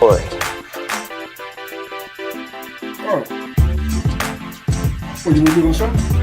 Oi. Oh. What, you want to do on show?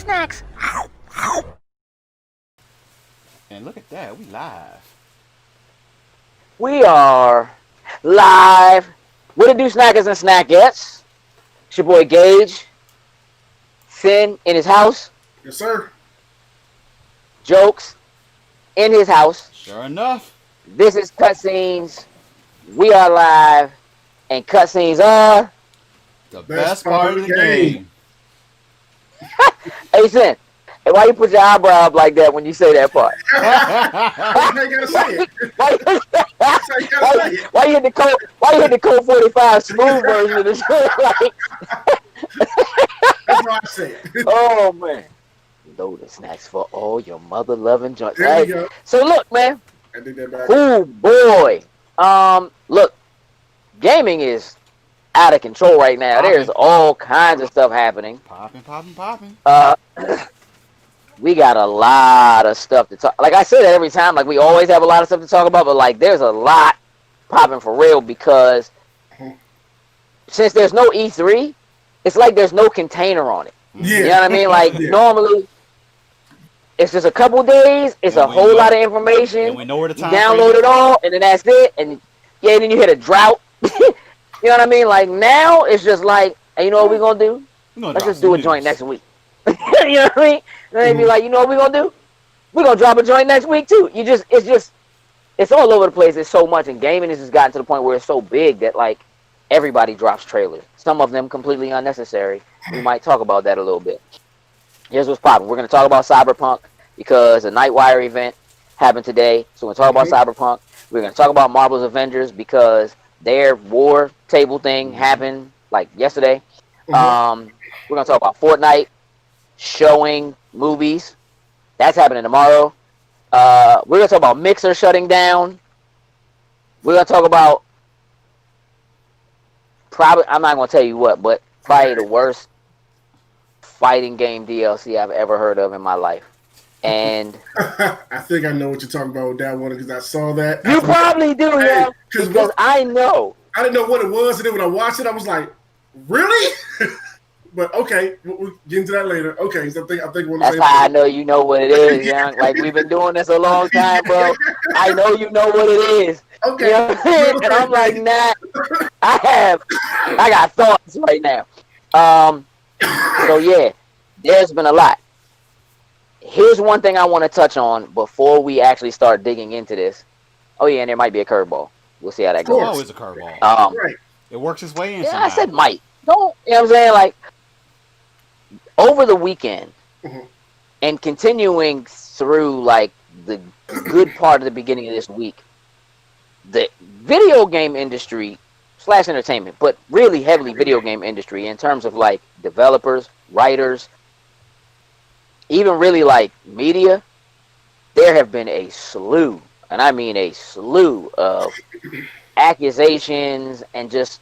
snacks. And look at that, we live. We are live with the Do Snackers and Snackettes. It's your boy Gage. Finn in his house. Yes, sir. Jokes in his house. Sure enough. This is Cutscenes. We are live. And cutscenes are... The best part of the game. Hey, Finn. Hey, why you put your eyebrow up like that when you say that part? Why you gotta say it? Why you hit the code? Why you hit the code 45 smooth version of the show? That's why I say it. Oh man, load of snacks for all your mother loving joints. There you go. So look, man. I did that back. Oh boy. Look, gaming is out of control right now. Popping. There's all kinds of stuff happening. Popping. We got a lot of stuff to talk. Like I say that every time. Like we always have a lot of stuff to talk about, but like there's a lot popping for real because since there's no E3, it's like there's no container on it. Yeah. You know what I mean? Like Yeah. normally, it's just a couple days. It's And a whole lot of information. And we know where the You time download it all, and then that's it. And yeah, then you hit a drought. You know what I mean? Like now, it's just like, hey, you know what we're gonna do? Let's just do a joint next week. You know what I mean? And they be like, you know what we're gonna do? We're gonna drop a joint next week too. It's all over the place. There's so much, and gaming has just gotten to the point where it's so big that like everybody drops trailers. Some of them completely unnecessary. We might talk about that a little bit. Here's what's popping. We're gonna talk about Cyberpunk because a Nightwire event happened today. So we're gonna talk about Cyberpunk. We're gonna talk about Marvel's Avengers because their war table thing happened like yesterday. We're gonna talk about Fortnite showing movies. That's happening tomorrow. We're gonna talk about Mixer shutting down. We're gonna talk about I'm not gonna tell you what, but probably the worst fighting game DLC I've ever heard of in my life. And I think I know what you're talking about with that one because I saw that. you probably do, yeah. Because I know. I didn't know what it was, and then when I watched it, I was like, "Really?" But okay, we'll get into that later. Okay, so I think we'll That's how I know you know what it is, young. Like we've been doing this a long time, bro. I know you know what it is. Okay, You know what I mean? And I'm like, nah. I got thoughts right now. So yeah, there's been a lot. Here's one thing I want to touch on before we actually start digging into this. Oh yeah, and there might be a curveball. We'll see how that goes. Always a curveball. right. It works its way in. Yeah, somehow. I said might. Don't, you know what I'm saying? Like, over the weekend and continuing through, like, the good part of the beginning of this week, the video game industry / entertainment, but really heavily video game industry in terms of, like, developers, writers, even really, like, media, there have been a slew, and I mean a slew of accusations and just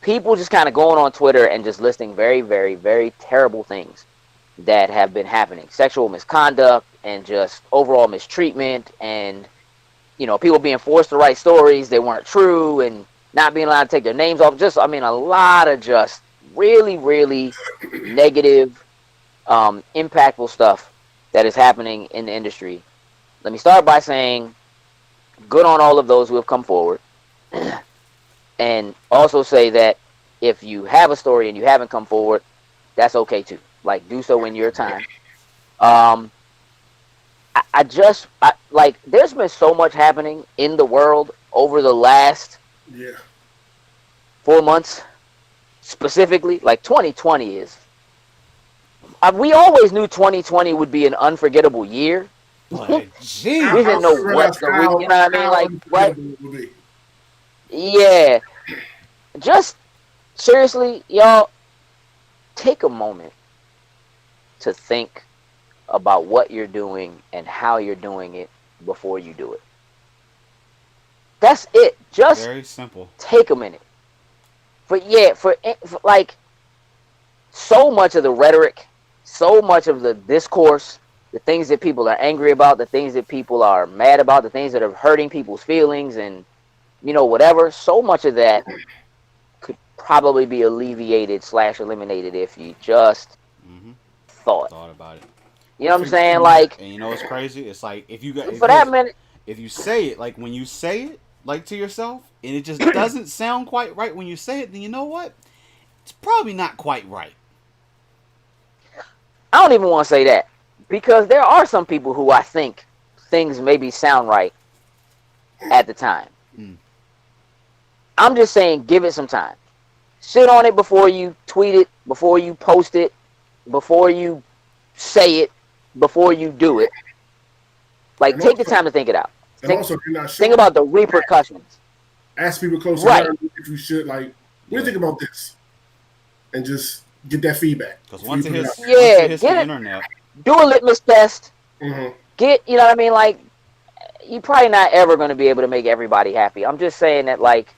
people just kind of going on Twitter and just listing very, very, very terrible things that have been happening. Sexual misconduct and just overall mistreatment and, you know, people being forced to write stories that weren't true and not being allowed to take their names off. Just, I mean, a lot of just really, really negative, impactful stuff that is happening in the industry. Let me start by saying good on all of those who have come forward. And also say that if you have a story and you haven't come forward, that's okay too. Like, do so in your time. There's been so much happening in the world over the last 4 months, specifically. Like, 2020 is... we always knew 2020 would be an unforgettable year. Like, gee. We didn't know what the week, you know what I mean? Like, right? Yeah. Just seriously, y'all, take a moment to think about what you're doing and how you're doing it before you do it. That's it. Just very simple. Take a minute. For like so much of the rhetoric, so much of the discourse, the things that people are angry about, the things that people are mad about, the things that are hurting people's feelings and, you know, whatever, so much of that could probably be alleviated / eliminated if you just thought. Thought about it. You know what I'm saying? Like, and you know what's crazy? It's like if you got for that minute, if you say it, like when you say it, like to yourself, and it just doesn't sound quite right when you say it, then you know what? It's probably not quite right. I don't even want to say that because there are some people who I think things maybe sound right at the time. I'm just saying, give it some time. Sit on it before you tweet it, before you post it, before you say it, before you do it. Like, take the time to think it out. Think about the repercussions. Ask people close around if you should, like, what do you think about this? And just get that feedback. Because once it hits the internet. Do a litmus test. Get, you know what I mean? Like, you're probably not ever going to be able to make everybody happy. I'm just saying that, like,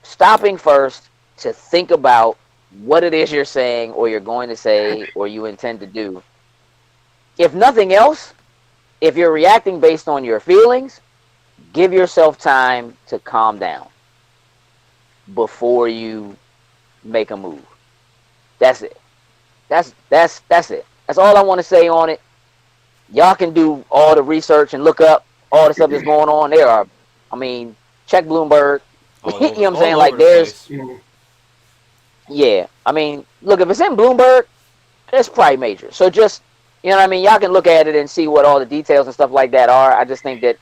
stopping first to think about what it is you're saying or you're going to say or you intend to do. If nothing else, if you're reacting based on your feelings, give yourself time to calm down before you make a move. That's it. That's it. That's all I want to say on it. Y'all can do all the research and look up all the stuff that's going on. There are, I mean, check Bloomberg. You know what I'm saying? Like, there's, yeah. I mean, look, if it's in Bloomberg, it's probably major. So just, you know what I mean? Y'all can look at it and see what all the details and stuff like that are. I just think that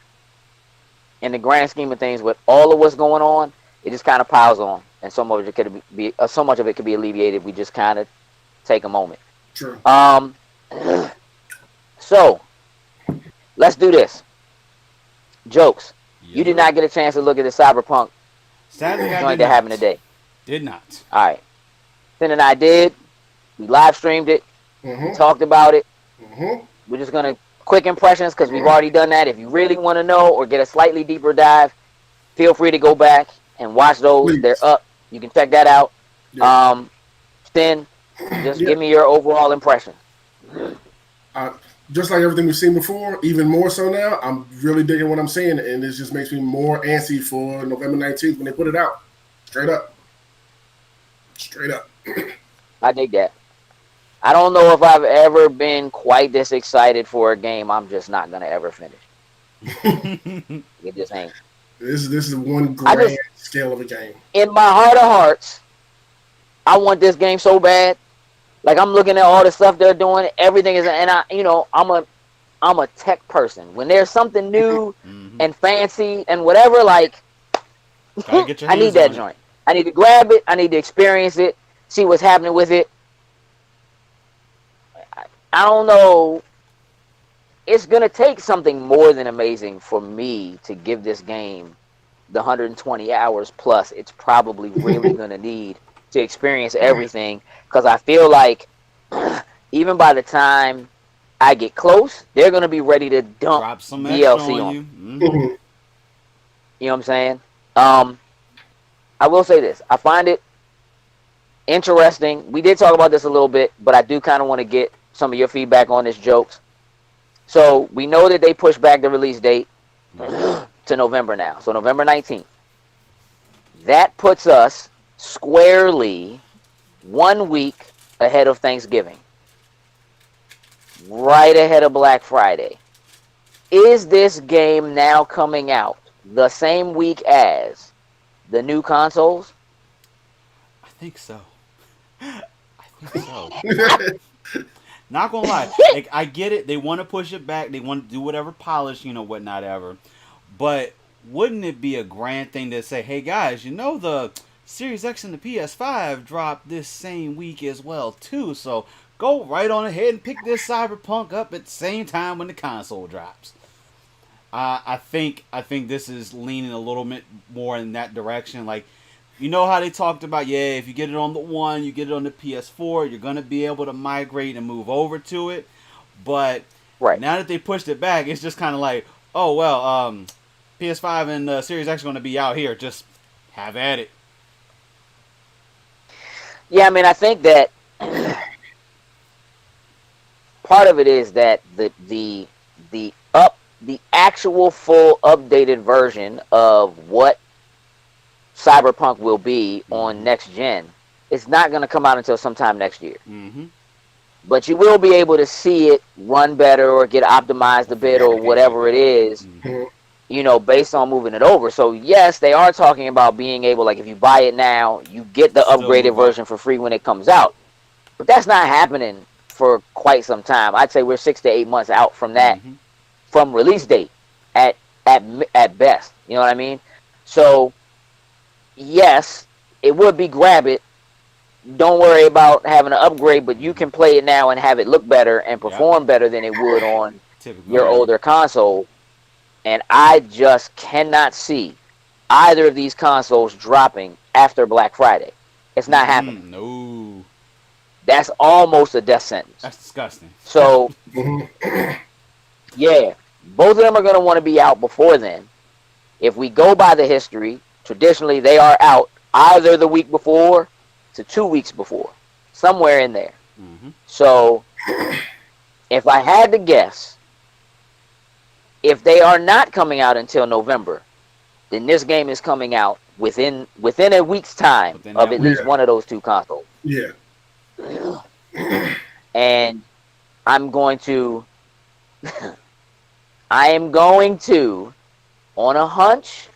in the grand scheme of things, with all of what's going on, it just kind of piles on, and so much of it could be alleviated. We just kind of take a moment. True. So let's do this. Jokes. You did not get a chance to look at the Cyberpunk joint that happened today. Did not. All right. Finn and I did. We live streamed it. We talked about it. We're just gonna quick impressions because we've already done that. If you really want to know or get a slightly deeper dive, feel free to go back and watch those. Please. They're up. You can check that out. Yeah. Then just give me your overall impression. Just like everything we've seen before, even more so now, I'm really digging what I'm seeing, and it just makes me more antsy for November 19th when they put it out. Straight up. I dig that. I don't know if I've ever been quite this excited for a game I'm just not going to ever finish. It just ain't. This is one grand scale of a game. In my heart of hearts, I want this game so bad. Like, I'm looking at all the stuff they're doing. Everything is, and I'm a tech person. When there's something new and fancy and whatever, like, I need that joint. I need to grab it. I need to experience it. See what's happening with it. I don't know. It's going to take something more than amazing for me to give this game the 120 hours plus it's probably really going to need to experience everything. Because I feel like even by the time I get close, they're going to be ready to dump some DLC on you. You know what I'm saying? I will say this. I find it interesting. We did talk about this a little bit, but I do kind of want to get some of your feedback on this, Jokes. So we know that they pushed back the release date to November now. So November 19th. That puts us squarely 1 week ahead of Thanksgiving. Right ahead of Black Friday. Is this game now coming out the same week as the new consoles? I think so. Not gonna lie, like, I get it. They want to push it back. They want to do whatever polish, whatnot ever. But wouldn't it be a grand thing to say, hey guys, the Series X and the PS5 dropped this same week as well too. So go right on ahead and pick this Cyberpunk up at the same time when the console drops. I think this is leaning a little bit more in that direction. Like, how they talked about, if you get it on the One, you get it on the PS4, you're going to be able to migrate and move over to it. But now that they pushed it back, it's just kind of like, oh, well, PS5 and Series X are going to be out here. Just have at it. Yeah, I mean, I think that part of it is that the actual full updated version of what Cyberpunk will be on next gen is not going to come out until sometime next year. but you will be able to see it run better or get optimized a bit or whatever it is, based on moving it over. So yes, they are talking about being able, like, if you buy it now, you get the upgraded version for free when it comes out. But that's not happening for quite some time. I'd say we're 6 to 8 months out from that, from release date at best. You know what I mean? So yes, it would be grab it. Don't worry about having an upgrade, but you can play it now and have it look better and perform better than it would on your older console. And I just cannot see either of these consoles dropping after Black Friday. It's not happening. No. That's almost a death sentence. That's disgusting. So, yeah, both of them are going to want to be out before then. If we go by the history, traditionally they are out either the week before to 2 weeks before, somewhere in there. So, if I had to guess, if they are not coming out until November, then this game is coming out within a week's time of at least one of those two consoles. Yeah. And I am going to, on a hunch,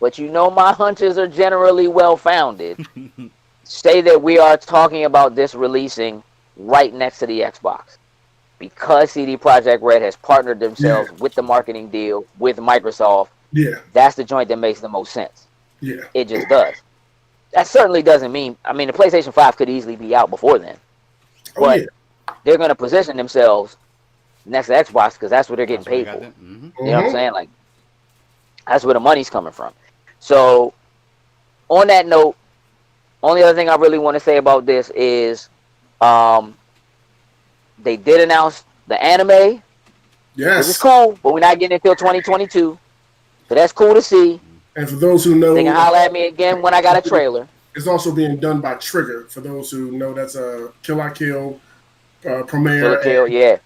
but my hunches are generally well-founded, say that we are talking about this releasing right next to the Xbox. Because CD Projekt Red has partnered themselves with the marketing deal with Microsoft, that's the joint that makes the most sense. Yeah. It just does. That certainly doesn't mean, the PlayStation 5 could easily be out before then. But they're going to position themselves next to Xbox because that's what they're getting paid for. You know what I'm saying? Like, that's where the money's coming from. So, on that note, only other thing I really want to say about this is they did announce the anime. Yes. Which is cool, but we're not getting it until 2022. So that's cool to see. And for those who know, they can holler at me again when I got a trailer. It's also being done by Trigger. For those who know, that's a Kill la Kill, Premiere, and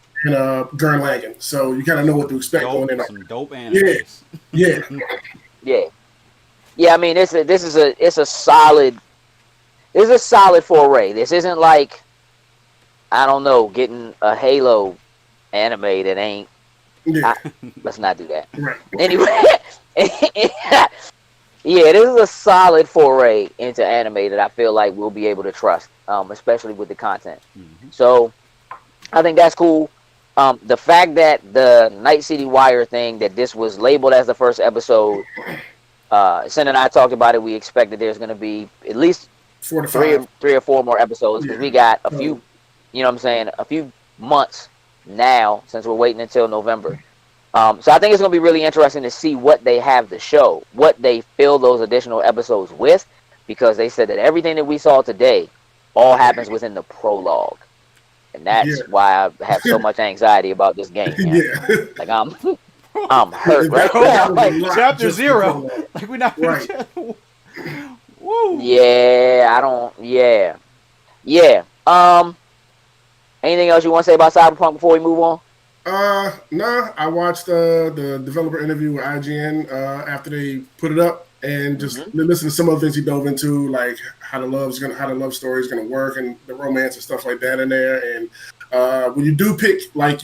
Gurren Lagann. So you kind of know what to expect going in. Some dope animes. Yeah. This is a solid foray. This isn't like, I don't know, getting a Halo anime that ain't. Let's not do that. Right. Anyway, this is a solid foray into anime that I feel like we'll be able to trust, especially with the content. So I think that's cool. The fact that the Night City Wire thing, that this was labeled as the first episode, Sen and I talked about it. We expect that there's going to be at least 4 to 5. three or four more episodes because we got a few, a few months now since we're waiting until November. So I think it's going to be really interesting to see what they have to show, what they fill those additional episodes with, because they said that everything that we saw today all happens within the prologue. And that's why I have so much anxiety about this game. Like I'm hurt right now. Like, chapter 0. Like we're not right. Woo. Yeah. Anything else you want to say about Cyberpunk before we move on? No. I watched the developer interview with IGN after they put it up, and just listen to some of the things he dove into, like how the love story is gonna work, and the romance and stuff like that in there. And when you do pick I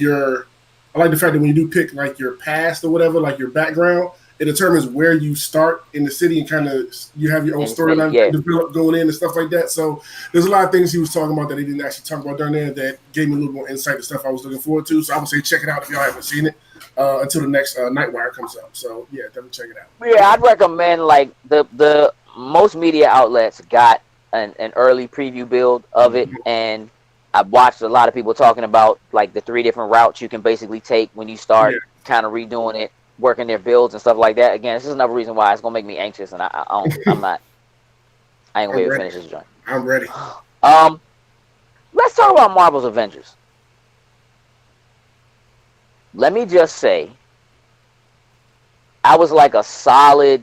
like the fact that when you do pick like your past or whatever, like your background, it determines where you start in the city and kind of you have your own storyline develop going in and stuff like that. So there's a lot of things he was talking about that he didn't actually talk about during there that gave me a little more insight to stuff I was looking forward to. So I would say check it out if y'all haven't seen it until the next Nightwire comes up. So yeah, definitely check it out. Yeah, I'd recommend like the most media outlets got an early preview build of it, and I've watched a lot of people talking about like the 3 different routes you can basically take when you start kind of redoing it, working their builds and stuff like that. Again, this is another reason why it's gonna make me anxious, and I ain't gonna be able to finish this joint. I'm ready. Let's talk about Marvel's Avengers. Let me just say, I was like a solid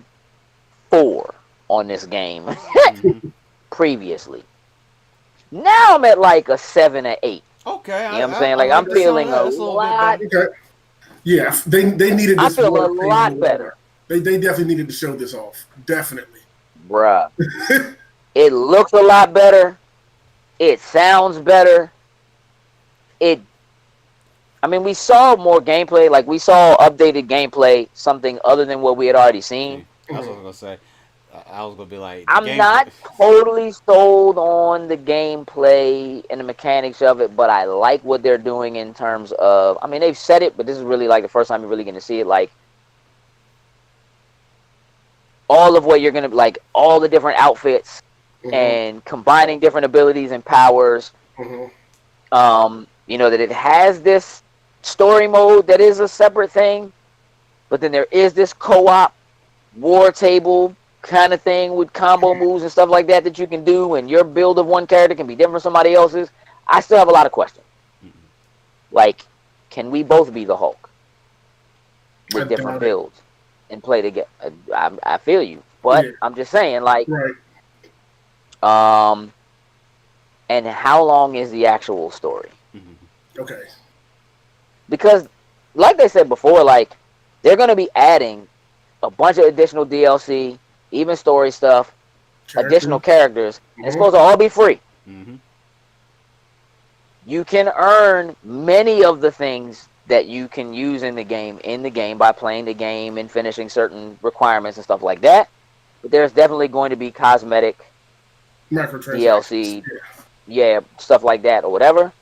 4 on this game previously. Now I'm at like a 7 or 8. Okay, you know what I'm saying? Like I'm feeling a lot. Yeah, they needed. I feel a lot better. They definitely needed to show this off. Definitely, bruh. It looks a lot better. It sounds better. it. I mean, we saw more gameplay. Like we saw updated gameplay, something other than what we had already seen. That's what I was gonna say. I was gonna be like, I'm not totally sold on the gameplay and the mechanics of it, but I like what they're doing in terms of. I mean, they've said it, but this is really like the first time you're really going to see it. Like all of what you're going to like, all the different outfits and combining different abilities and powers. You know that it has this story mode that is a separate thing, but then there is this co-op war table kind of thing with combo moves and stuff like that that you can do, and your build of one character can be different from somebody else's. I still have a lot of questions. Like, can we both be the Hulk with different builds and play together? I feel you, but I'm just saying, like, and how long is the actual story? Okay. Because, like they said before, like, they're going to be adding a bunch of additional DLC, even story stuff, additional characters. It's supposed to all be free. You can earn many of the things that you can use in the game by playing the game and finishing certain requirements and stuff like that. But there's definitely going to be cosmetic DLC, stuff like that or whatever.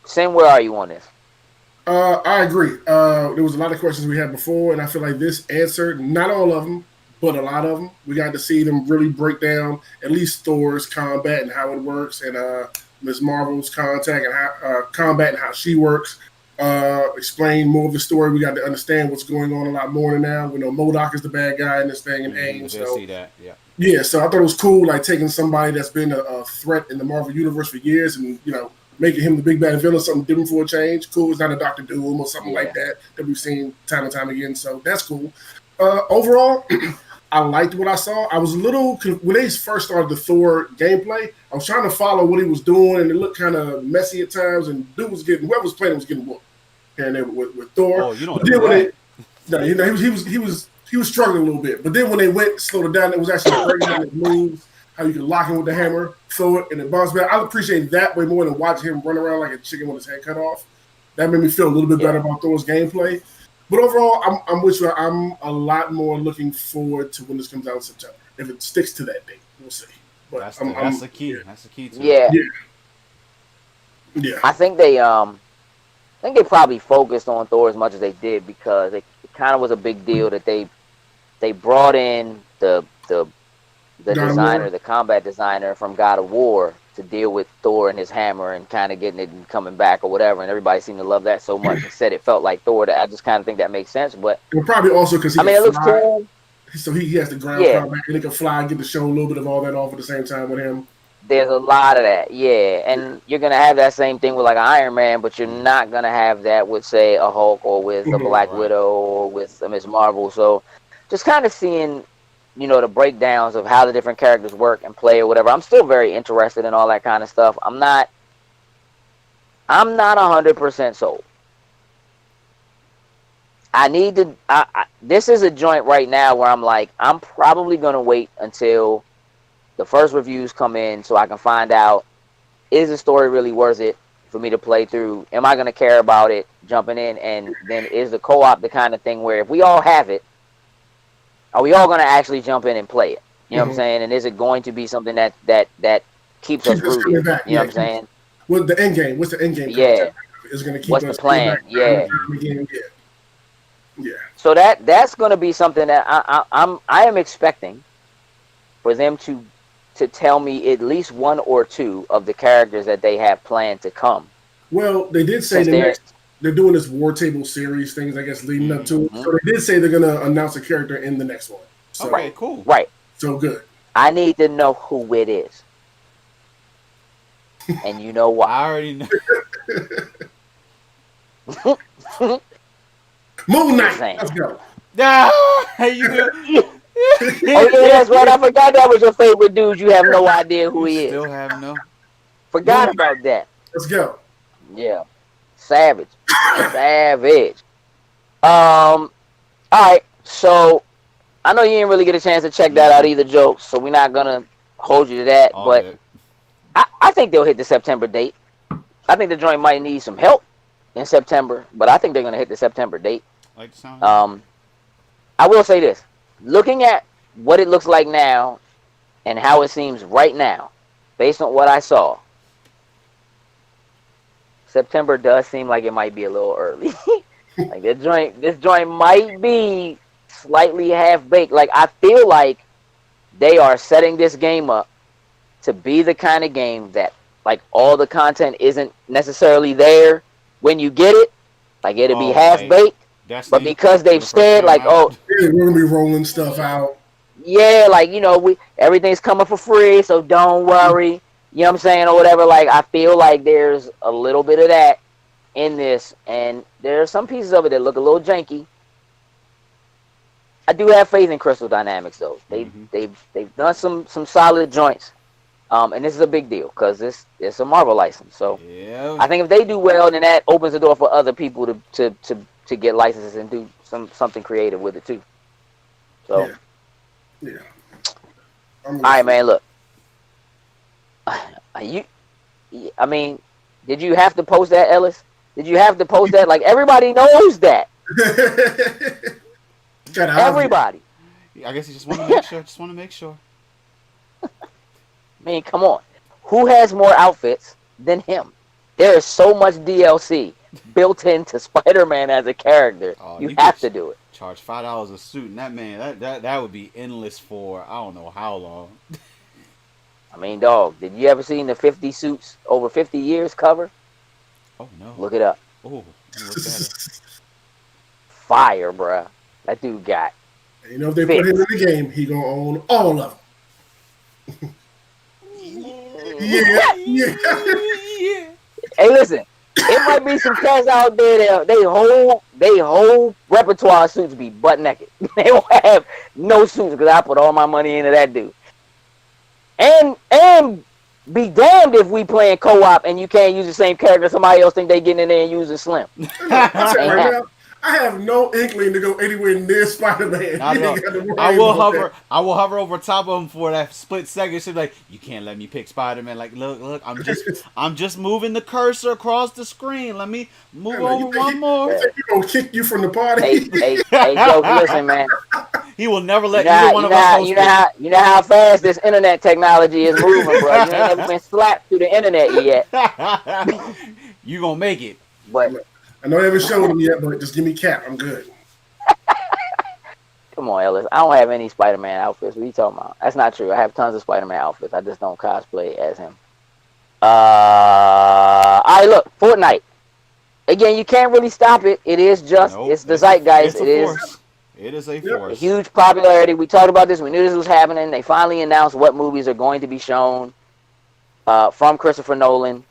Sam, where are you on this? I agree. There was a lot of questions we had before, and I feel like this answered not all of them, but a lot of them. We got to see them really break down at least Thor's combat and how it works, and Ms. Marvel's combat and how she works. Explain more of the story. We got to understand what's going on a lot more than now. We know MODOK is the bad guy in this thing, and AIM. So see that, yeah. So I thought it was cool, like taking somebody that's been a threat in the Marvel universe for years, and making him the big bad villain, something different for a change. Cool. It's not a Dr. Doom or something like that we've seen time and time again. So that's cool. Overall, I liked what I saw. I was a little when they first started the Thor gameplay. I was trying to follow what he was doing, and it looked kind of messy at times. And dude was whoever was playing was getting whooped here and there with Thor. Oh, you know he was struggling a little bit. But then when they slowed it down, it was actually breaking down his moves. How you can lock him with the hammer, throw it, and it bounce back. I appreciate that way more than watching him run around like a chicken with his head cut off. That made me feel a little bit better about Thor's gameplay. But overall, I'm with you. I'm a lot more looking forward to when this comes out in September. If it sticks to that date, we'll see. But that's the key. That's the key to it. Yeah. I think they probably focused on Thor as much as they did because it kind of was a big deal that they brought in the designer, the combat designer from God of War to deal with Thor and his hammer and kind of getting it and coming back or whatever. And everybody seemed to love that so much and said it felt like Thor. That I just kind of think that makes sense. But probably also because it looks cool. So he has the ground combat and he can fly and get to show a little bit of all that off at the same time with him. There's a lot of that, and you're gonna have that same thing with like Iron Man, but you're not gonna have that with say a Hulk or with a Black Widow or with Ms. Marvel. So just kind of seeing the breakdowns of how the different characters work and play or whatever. I'm still very interested in all that kind of stuff. I'm not 100% sold. I need to. This is a joint right now where I'm like, I'm probably gonna wait until the first reviews come in so I can find out, is the story really worth it for me to play through? Am I gonna care about it jumping in? And then is the co-op the kind of thing where if we all have it, are we all going to actually jump in and play it? You know what I'm saying? And is it going to be something that keeps us rooted? You know what I'm saying? What's the end game? What's the end game? Yeah. Is going to keep What's us the plan? Yeah. So that's going to be something that I am expecting for them to tell me at least one or two of the characters that they have planned to come. Well, they did say they're doing this War Table series things, I guess, leading up to it. So they did say they're going to announce a character in the next one. So, okay, cool. Right. So good. I need to know who it is. And you know why. I already know. Moon Knight. Let's go. You do. Oh, yeah, that's right. I forgot that was your favorite dude. You have no idea who he is. Still have no. Forgot about that. Let's go. Yeah. Savage. Savage. All right. So I know you didn't really get a chance to check that out either, Joe. So we're not gonna hold you to that. But I think they'll hit the September date. I think the joint might need some help in September, but I think they're going to hit the September date. Like the sound. I will say this: looking at what it looks like now and how it seems right now, based on what I saw, September does seem like it might be a little early. Like this joint might be slightly half baked. Like I feel like they are setting this game up to be the kind of game that like all the content isn't necessarily there when you get it. Like it'll be half baked. But because they've said like, oh, we're gonna be rolling stuff out. Yeah, like everything's coming for free, so don't worry. You know what I'm saying, or whatever. Like I feel like there's a little bit of that in this, and there are some pieces of it that look a little janky. I do have faith in Crystal Dynamics though. They've done some solid joints, and this is a big deal because it's a Marvel license. So yeah. I think if they do well, then that opens the door for other people to get licenses and do something creative with it too. So yeah. All right, man. Look, I mean, did you have to post that, Ellis? Did you have to post that? Like everybody knows that. Everybody. I guess you just want to make sure. Just want to make sure. I mean, come on. Who has more outfits than him? There is so much DLC built into Spider-Man as a character. You have to do it. Charge $5 a suit, and that man, that would be endless for I don't know how long. I mean, dog, did you ever seen the 50 suits over 50 years cover? Oh no. Look it up. Oh, look at it. Fire, bruh. That dude got. You know, if they put him in the game, he gonna own all of them. Yeah. Hey, listen. It might be some cats out there that they whole repertoire of suits be butt naked. They don't have no suits because I put all my money into that dude. And be damned if we playing co-op and you can't use the same character. Somebody else think they getting in there and using Slim. I have no inkling to go anywhere near Spider-Man. I will hover over top of him for that split second. She's like, you can't let me pick Spider-Man. Like, look, I'm just moving the cursor across the screen. Let me move over one more. He gonna kick you from the party. Hey, Joe, listen, man. He will never let either one of us. You know how fast this internet technology is moving, bro. You ain't never been slapped through the internet yet. You gonna make it, but. I know they haven't shown him yet, but just give me Cap. I'm good. Come on, Ellis. I don't have any Spider-Man outfits. What are you talking about? That's not true. I have tons of Spider-Man outfits. I just don't cosplay as him. All right, look. Fortnite. Again, you can't really stop it. It is just, it's the zeitgeist. It is a force. A huge popularity. We talked about this. We knew this was happening. They finally announced what movies are going to be shown from Christopher Nolan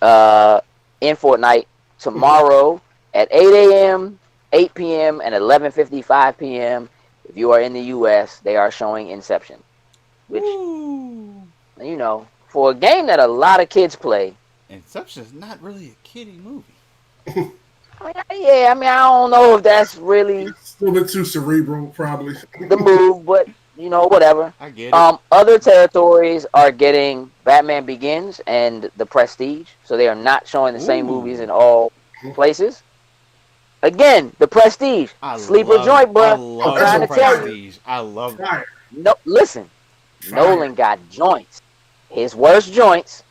in Fortnite. Tomorrow at 8 a.m., 8 p.m., and 11:55 p.m. If you are in the U.S., they are showing Inception. Which, you know, for a game that a lot of kids play. Inception is not really a kiddie movie. I don't know if that's really... It's a little bit too cerebral, probably. The move, but, you know, whatever. I get it. Other territories are getting Batman Begins and The Prestige, so they are not showing the same movies in all places. Again, The Prestige, sleeper joint, bro. I'm trying to tell you. I love it. No, listen, Nolan got joints. His worst joints,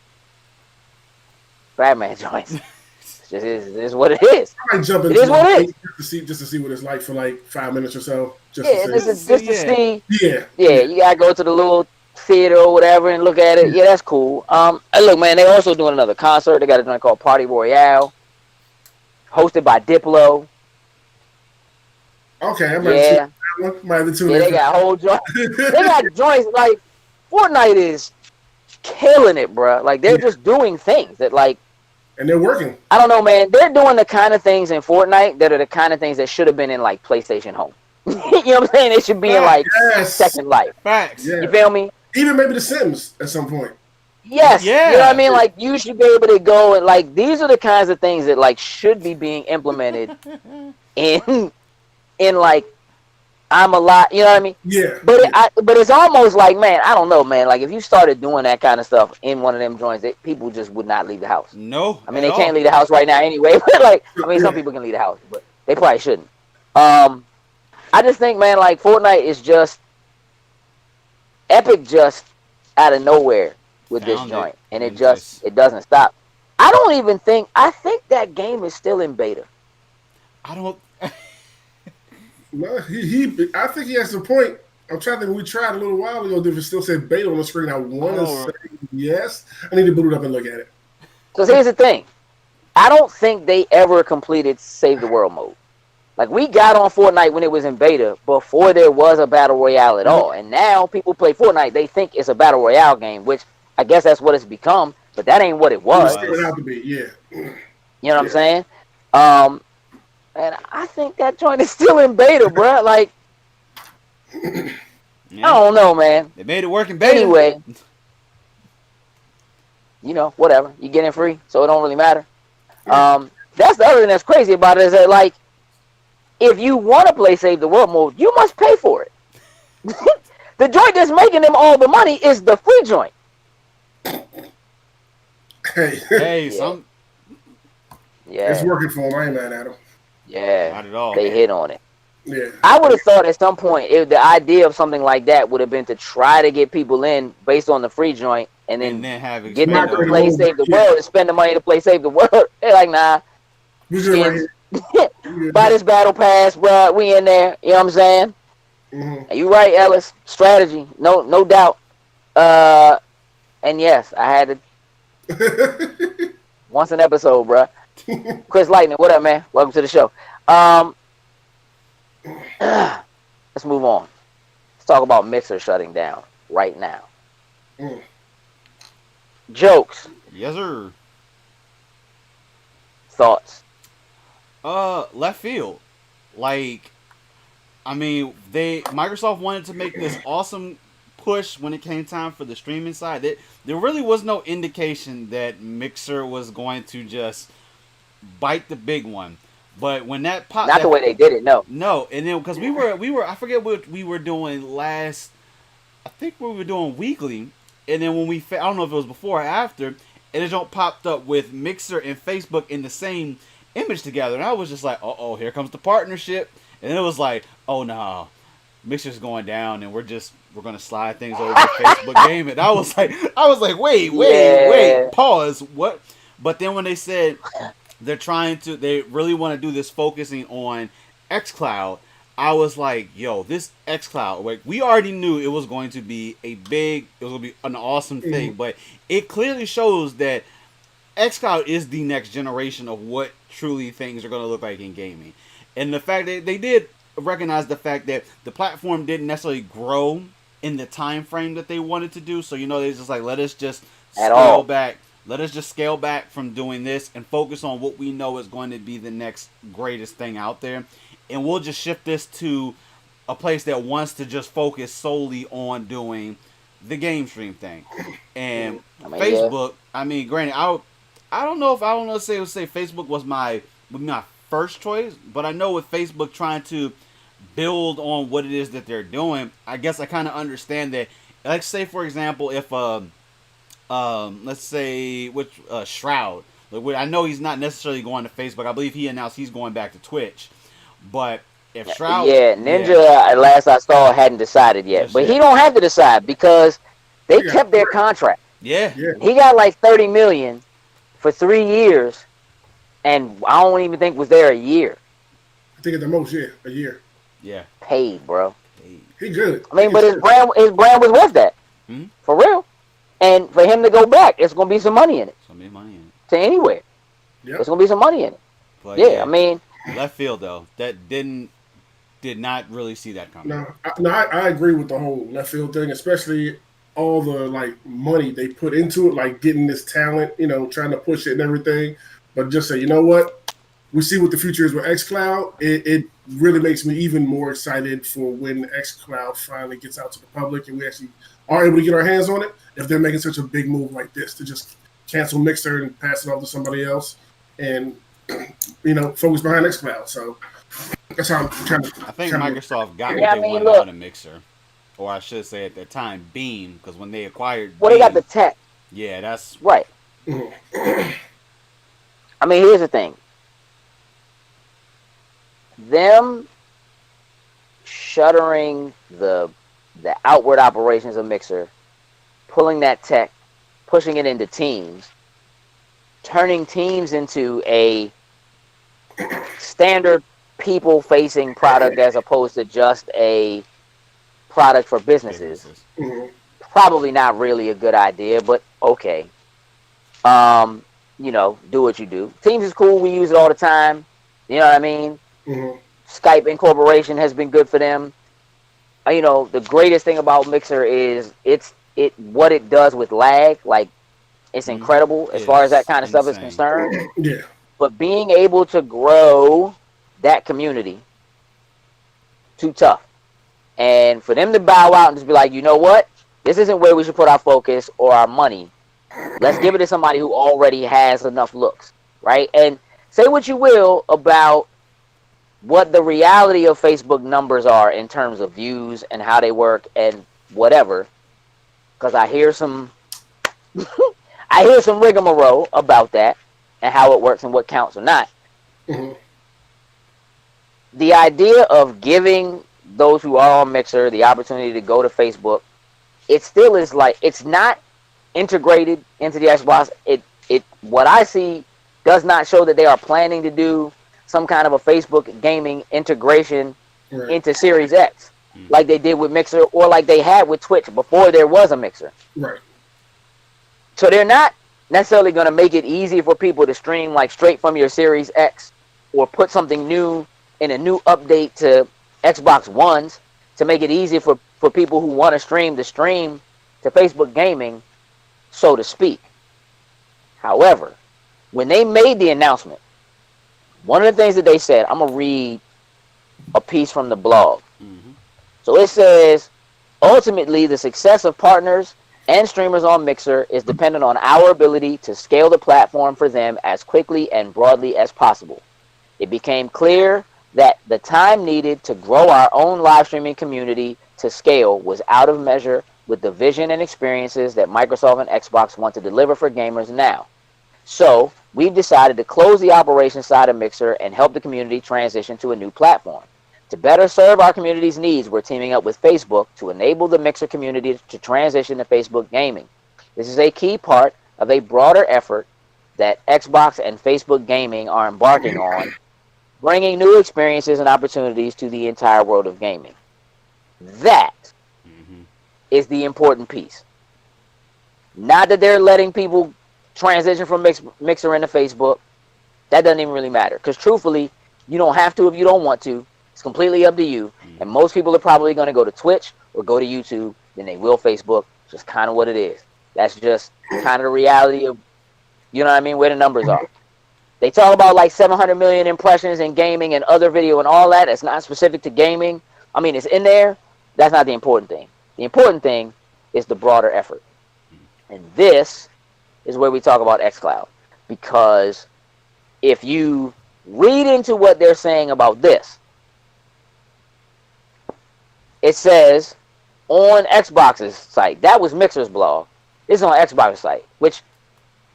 Batman joints. It is what it is. I might jump into it is what it is. Just to see what it's like for like 5 minutes or so. Just to see. Yeah, you gotta go to the little theater or whatever and look at it. Yeah, that's cool. Look, man, they're also doing another concert. They got a joint called Party Royale, hosted by Diplo. Okay, I might have they got whole joints. They got joints like Fortnite is killing it, bro. Like they're just doing things that like. And they're working. I don't know, man. They're doing the kind of things in Fortnite that are the kind of things that should have been in like PlayStation Home. You know what I'm saying? They should be in like Second Life. Facts. Yeah. You feel me? Even maybe The Sims at some point. Yes. Yeah. You know what I mean? Like you should be able to go and like these are the kinds of things that like should be being implemented in like I'm a lot. You know what I mean? Yeah. But it's almost like, man, I don't know, man. Like if you started doing that kind of stuff in one of them joints, people just would not leave the house. No. I mean, they can't leave the house right now anyway. But like, I mean, some people can leave the house, but they probably shouldn't. I just think, man, like Fortnite is just Epic, just out of nowhere with this joint, and it doesn't stop. I think that game is still in beta. I don't. No, I think he has a point. I'm trying to think. We tried a little while ago. If it still said beta on the screen, I want to say yes. I need to boot it up and look at it. Because here's the thing. I don't think they ever completed Save the World mode. Like, we got on Fortnite when it was in beta before there was a Battle Royale at all. And now people play Fortnite, they think it's a Battle Royale game, which I guess that's what it's become, but that ain't what it was. It out to be, yeah. You know what I'm saying? And I think that joint is still in beta, bro. Like, I don't know, man. They made it work in beta. Anyway, you know, whatever. You get in free, so it don't really matter. That's the other thing that's crazy about it is that, like, if you want to play Save the World mode, you must pay for it. The joint that's making them all the money is the free joint. Hey, some. Yeah, it's working for them. I ain't mad at them. Yeah, not at all. They hit on it. Yeah, I would have thought at some point the idea of something like that would have been to try to get people in based on the free joint, and then get them to play Save the World and spend the money to play Save the World. They're like, nah. Buy this battle pass, bro. We in there. You know what I'm saying? Mm-hmm. You right, Ellis. Strategy, no doubt. And yes, I had to once an episode, bro. Chris Lightning, what up, man? Welcome to the show. Let's move on. Let's talk about Mixer shutting down right now. Jokes. Yes, sir. Thoughts. Left field. Like, I mean, Microsoft wanted to make this awesome push when it came time for the streaming side. There really was no indication that Mixer was going to just bite the big one. But when that popped, not the way they did it, no. No, and then because we were, I forget what we were doing last. I think we were doing weekly, and then when I don't know if it was before or after, and it don't popped up with Mixer and Facebook in the same image together, and I was just like, oh, here comes the partnership, and it was like, oh no, Mixer's going down, and we're gonna slide things over to Facebook Gaming. I was like, wait, pause, what? But then when they said they really want to do this focusing on xCloud, I was like, yo, this xCloud, like, we already knew it was going to be an awesome thing, but it clearly shows that xCloud is the next generation of what truly things are going to look like in gaming. And the fact that they did recognize the fact that the platform didn't necessarily grow in the time frame that they wanted to do, so they just like, let us just scale back. Let us just scale back from doing this and focus on what we know is going to be the next greatest thing out there. And we'll just shift this to a place that wants to just focus solely on doing the game stream thing. And Facebook, I mean, granted, I don't know if I would say Facebook was my first choice, but I know with Facebook trying to build on what it is that they're doing, I guess I kind of understand that. Let's say, for example, if let's say Shroud. I know he's not necessarily going to Facebook. I believe he announced he's going back to Twitch. But if Shroud, Ninja, last I saw, hadn't decided yet. But he don't have to decide because they kept their contract. Yeah. He got like $30 million for 3 years, and I don't even think was there a year. I think at the most, a year. Yeah. Paid, bro. He good. I mean, but his brand was worth that. Mm-hmm. For real. And for him to go back, it's going to be some money in it. To anywhere. Yep. There's going to be some money in it. But I mean. Left field, though. That did not really see that coming. No, I agree with the whole left field thing, especially all the, money they put into it, like getting this talent, trying to push it and everything. But just say, you know what? We see what the future is with xCloud. It really makes me even more excited for when xCloud finally gets out to the public and we actually are able to get our hands on it. If they're making such a big move like this to just cancel Mixer and pass it off to somebody else and, focus behind xCloud. So That's how I'm trying to. I think Microsoft got what Yeah, I they mean, wanted look, out of Mixer, or I should say at the time Beam, because when they acquired well, they got the Beam, tech, yeah, that's right? Mhm. I mean, here's the thing: them shuttering the outward operations of Mixer, pulling that tech, pushing it into Teams, turning Teams into a standard people-facing product as opposed to just a product for businesses. businesses. Mhm. Probably not really a good idea, but okay. Do what you do. Teams is cool. We use it all the time. You know what I mean? Mhm. Skype incorporation has been good for them. The greatest thing about Mixer is it what it does with lag. Like, it's Mm-hmm. incredible as far as that Is kind of stuff is insane. concerned. Yeah. But being able to grow that community, too tough. And for them to bow out and just be like, you know what? This isn't where we should put our focus or our money. Let's give it to somebody who already has enough looks, right? And say what you will about what the reality of Facebook numbers are in terms of views and how they work and whatever, because I hear some rigmarole about that and how it works and what counts or not. Mhm. The idea of giving those who are on Mixer the opportunity to go to Facebook, it still is like, it's not integrated into the Xbox. It what I see does not show that they are planning to do some kind of a Facebook gaming integration Right. into Series X, Mm-hmm. like they did with Mixer or like they had with Twitch before there was a Mixer. Right. So they're not necessarily going to make it easy for people to stream like straight from your Series X or put something new in a new update to Xbox Ones to make it easy for people who want to stream to Facebook gaming, so to speak. However, when they made the announcement, one of the things that they said, I'm going to read a piece from the blog. Mm-hmm. So it says, ultimately, the success of partners and streamers on Mixer is dependent on our ability to scale the platform for them as quickly and broadly as possible. It became clear that the time needed to grow our own live streaming community to scale was out of measure with the vision and experiences that Microsoft and Xbox want to deliver for gamers now. So we've decided to close the operations side of Mixer and help the community transition to a new platform. To better serve our community's needs, we're teaming up with Facebook to enable the Mixer community to transition to Facebook gaming. This is a key part of a broader effort that Xbox and Facebook gaming are embarking on, bringing new experiences and opportunities to the entire world of gaming. That Mm-hmm. is the important piece. Not that they're letting people transition from Mixer into Facebook. That doesn't even really matter. Because truthfully, you don't have to if you don't want to. It's completely up to you. And most people are probably going to go to Twitch or go to YouTube than they will Facebook. It's just kind of what it is. That's just kind of the reality of, you know what I mean, where the numbers are. They talk about like 700 million impressions in gaming and other video and all that. It's not specific to gaming. I mean, it's in there. That's not the important thing. The important thing is the broader effort. And this is where we talk about xCloud. Because if you read into what they're saying about this, it says on Xbox's site, that was Mixer's blog. This is on Xbox's site, which,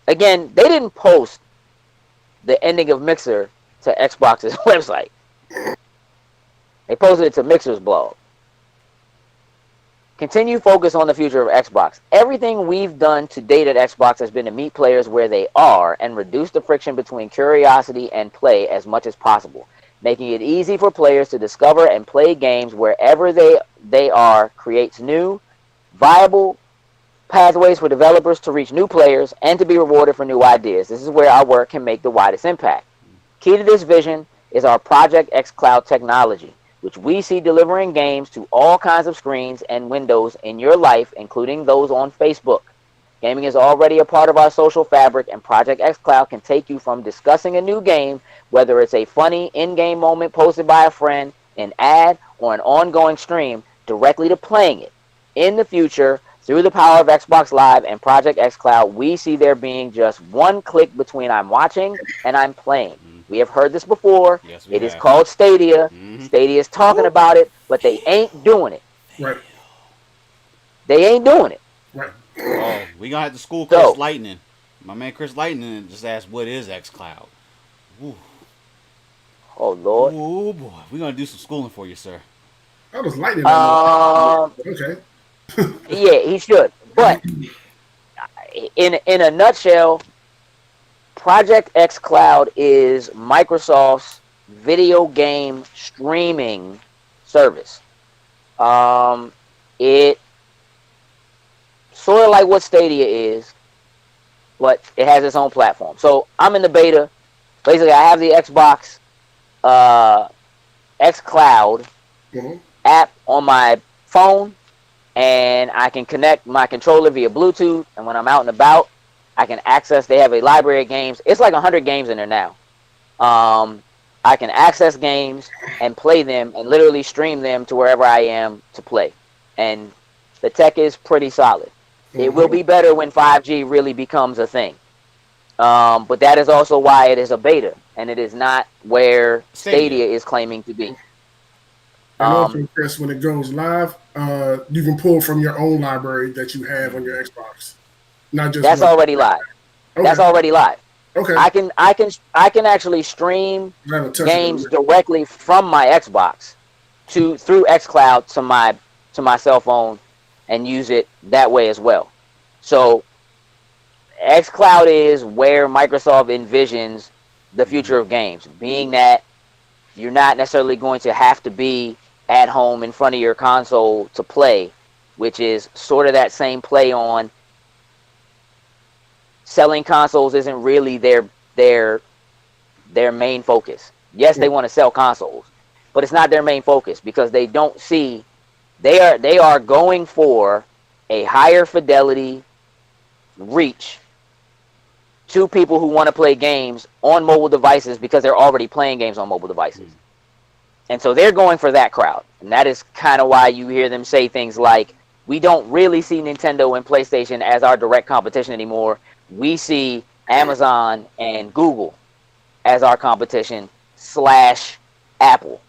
again, they didn't post the ending of Mixer to Xbox's website. They posted it to Mixer's blog. Continue focus on the future of Xbox. Everything we've done to date at Xbox has been to meet players where they are and reduce the friction between curiosity and play as much as possible. Making it easy for players to discover and play games wherever they are creates new, viable pathways for developers to reach new players and to be rewarded for new ideas. This is where our work can make the widest impact. Key to this vision is our Project xCloud technology, which we see delivering games to all kinds of screens and windows in your life, including those on Facebook. Gaming is already a part of our social fabric, and Project xCloud can take you from discussing a new game, whether it's a funny in-game moment posted by a friend, an ad, or an ongoing stream, directly to playing it. In the future, through the power of Xbox Live and Project xCloud, we see there being just one click between I'm watching and I'm playing. We have heard this before. Yes, we It is have. called Stadia. Mm-hmm. Stadia is talking about it, but they ain't doing it. Right. They ain't doing it. Right. Oh, we gonna have to school Chris So, Lightning. My man Chris Lightning just asked, "What is XCloud?" Ooh. oh Lord. Ooh boy, we gonna do some schooling for you, sir. I was lightning. Okay. Yeah, he should. But in a nutshell, Project xCloud is Microsoft's video game streaming service. It sort of like what Stadia is, but it has its own platform. So I'm in the beta. Basically, I have the Xbox xCloud app on my phone, and I can connect my controller via Bluetooth. And when I'm out and about, I can access. They have a library of games. It's like 100 games in there now. I can access games and play them, and literally stream them to wherever I am to play. And the tech is pretty solid. It will be better when 5G really becomes a thing. But that is also why it is a beta, and it is not where Stadia is claiming to be. And also, Chris, when it goes live, you can pull from your own library that you have on your Xbox. Not just that's already live. Okay. That's already live. Okay. I can actually stream games directly from my Xbox through xCloud to my cell phone and use it that way as well. So xCloud is where Microsoft envisions the future of games, being that you're not necessarily going to have to be at home in front of your console to play, which is sort of that same play on selling consoles isn't really their main focus. Yes, they want to sell consoles, but it's not their main focus because they don't see they are going for a higher fidelity reach to people who want to play games on mobile devices because they're already playing games on mobile devices. And so they're going for that crowd. And that is kind of why you hear them say things like, we don't really see Nintendo and PlayStation as our direct competition anymore. We see Amazon and Google as our competition / Apple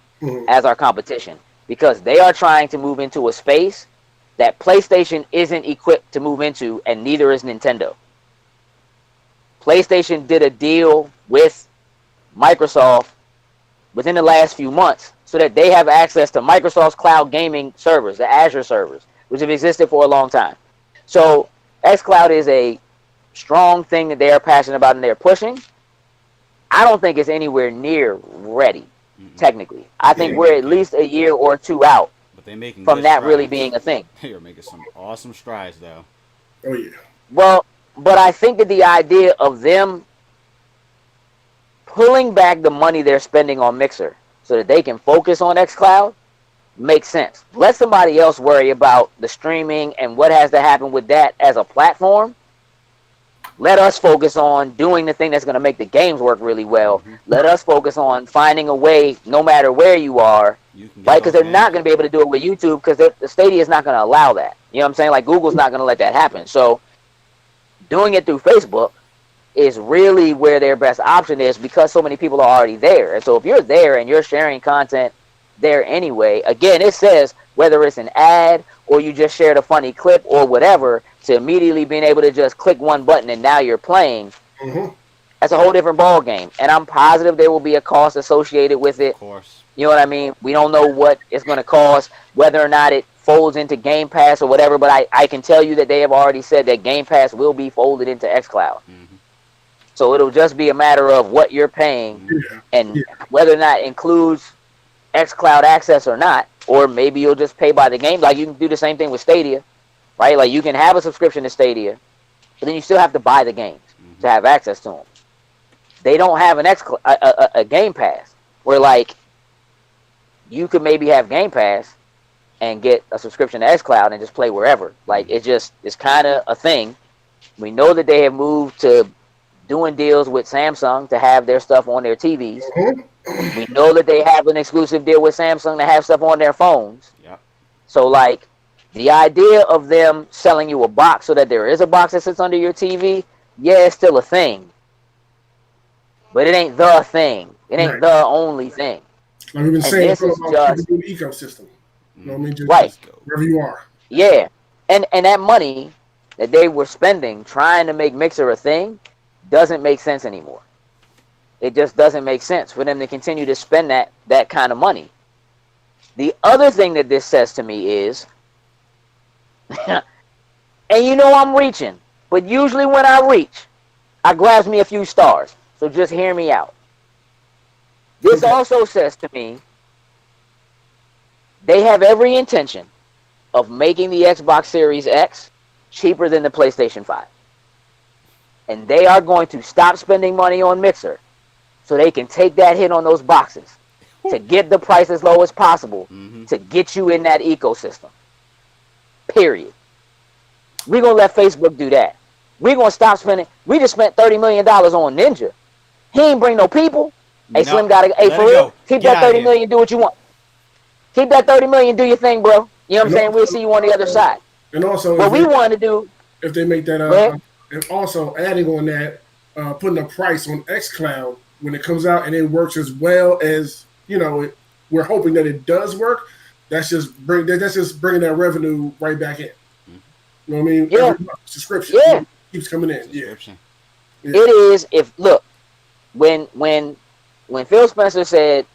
as our competition, because they are trying to move into a space that PlayStation isn't equipped to move into, and neither is Nintendo. PlayStation did a deal with Microsoft within the last few months so that they have access to Microsoft's cloud gaming servers, the Azure servers, which have existed for a long time. So xCloud is a strong thing that they are passionate about and they're pushing. I don't think it's anywhere near ready, technically. I think we're at least a year or two out from that really being a thing. They're making some awesome strides, though. Oh, yeah. Well, but I think that the idea of them pulling back the money they're spending on Mixer so that they can focus on xCloud makes sense. Let somebody else worry about the streaming and what has to happen with that as a platform. Let us focus on doing the thing that's going to make the games work really well. Let us focus on finding a way, no matter where you are, right? Because they're not going to be able to do it with YouTube because the Stadia is not going to allow that. You know what I'm saying? Like, Google's not going to let that happen. So doing it through Facebook is really where their best option is because so many people are already there. And so if you're there and you're sharing content there anyway, again, it says whether it's an ad or you just shared a funny clip or whatever, to immediately being able to just click one button and now you're playing, that's a whole different ball game. And I'm positive there will be a cost associated with it. Of course. You know what I mean? We don't know what it's going to cost, whether or not it folds into Game Pass or whatever, but I can tell you that they have already said that Game Pass will be folded into xCloud. So it'll just be a matter of what you're paying and whether or not it includes xCloud access or not, or maybe you'll just pay by the game. Like, you can do the same thing with Stadia, right? Like, you can have a subscription to Stadia, but then you still have to buy the games to have access to them. They don't have a Game Pass where, like, you could maybe have Game Pass and get a subscription to xCloud and just play wherever. Like, it's kind of a thing. We know that they have moved to doing deals with Samsung to have their stuff on their TVs. We know that they have an exclusive deal with Samsung to have stuff on their phones. Yep. So, like, the idea of them selling you a box so that there is a box that sits under your TV, yeah, it's still a thing. but it ain't the thing. It ain't Right. the only thing. Like we've been And saying this is about just keeping the ecosystem. You know what I mean? right. Just wherever you are. Yeah. And that money that they were spending trying to make Mixer a thing doesn't make sense anymore. It just doesn't make sense for them to continue to spend that kind of money. The other thing that this says to me is, and you know I'm reaching, but usually when I reach, I grabs me a few stars. So just hear me out. This also says to me, they have every intention of making the Xbox Series X cheaper than the PlayStation 5. And they are going to stop spending money on Mixer so they can take that hit on those boxes to get the price as low as possible to get you in that ecosystem. Period. We're going to let Facebook do that. We're going to stop spending. We just spent $30 million on Ninja. He ain't bring no people. Hey, Slim got to, hey, for real, keep that 30 million, do what you want. Keep that 30 million, do your thing, bro. You know what I'm saying? We'll see you on the other side. And also, what we want to do, if they make that, and also adding on that, putting a price on xCloud when it comes out and it works as well as, you know, we're hoping that it does work. That's just bringing that revenue right back in. You know what I mean? Yeah. Subscription. Yeah. Keeps coming in. Yeah. It is. If look, when Phil Spencer said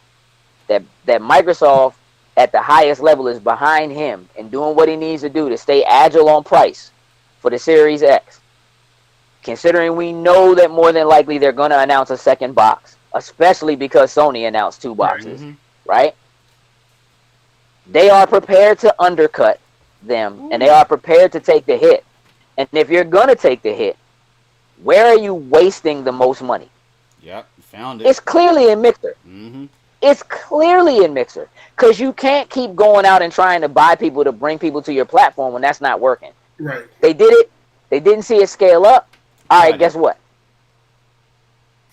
that Microsoft at the highest level is behind him and doing what he needs to do to stay agile on price for the Series X, considering we know that more than likely they're going to announce a second box, especially because Sony announced 2 boxes, right? They are prepared to undercut them, and they are prepared to take the hit. And if you're going to take the hit, where are you wasting the most money? Yep, found it. It's clearly in Mixer. It's clearly in Mixer, because you can't keep going out and trying to buy people to bring people to your platform when that's not working. Right. They did it. They didn't see it scale up. All right, guess what?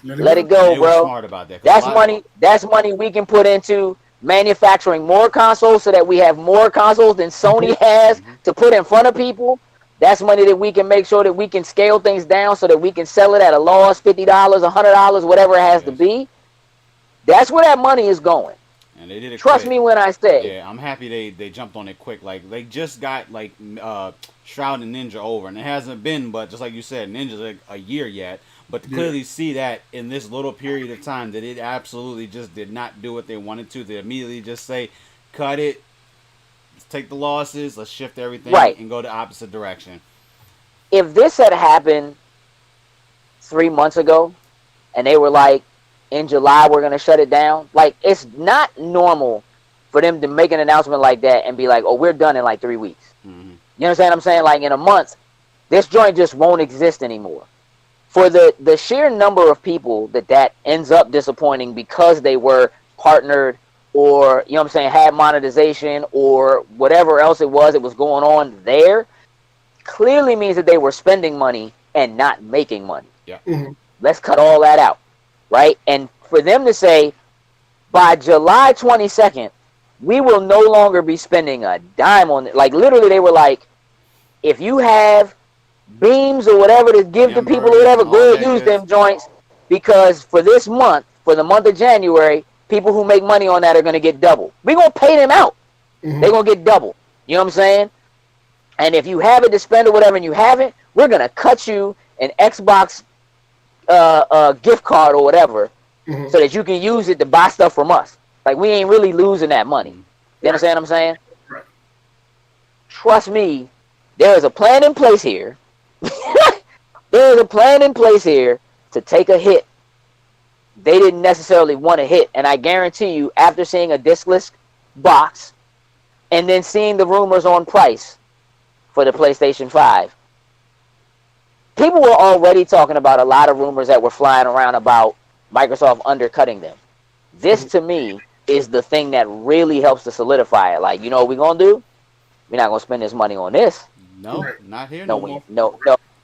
Let it go, bro. Smart about that. That's money. That's money we can put into manufacturing more consoles so that we have more consoles than Sony has to put in front of people. That's money that we can make sure that we can scale things down so that we can sell it at a loss, $50, $100, whatever it has to be. That's where that money is going. And they did it. Trust me when I say. Yeah, I'm happy they jumped on it quick. Like they just got like Shroud and Ninja over, and it hasn't been, but just like you said, Ninja's like a year yet. But to clearly see that in this little period of time that it absolutely just did not do what they wanted to. They immediately just say, cut it, let's take the losses, let's shift everything and go the opposite direction. If this had happened 3 months ago and they were like, in July we're going to shut it down, like, it's not normal for them to make an announcement like that and be like, oh, we're done in like 3 weeks. You understand what I'm saying? Like, in a month, this joint just won't exist anymore. For the sheer number of people that ends up disappointing because they were partnered or, you know what I'm saying, had monetization or whatever else it was going on there, clearly means that they were spending money and not making money. Yeah. Let's cut all that out, right? And for them to say, by July 22nd, we will no longer be spending a dime on it. Like, literally, they were like, if you have beams or whatever to give to people or whatever, go use them joints, because for this month, for the month of January, people who make money on that are going to get double. We're going to pay them out. They're going to get double. You know what I'm saying? And if you have it to spend or whatever and you haven't, we're going to cut you an Xbox gift card or whatever so that you can use it to buy stuff from us. Like, we ain't really losing that money. You understand what I'm saying? Right. Trust me, there is a plan in place here. There is a plan in place here to take a hit they didn't necessarily want to hit. And I guarantee you, after seeing a discless box and then seeing the rumors on price for the PlayStation 5, people were already talking about a lot of rumors that were flying around about Microsoft undercutting them. This, to me, is the thing that really helps to solidify it. Like, you know what we're going to do? We're not going to spend this money on this. No, not here no more.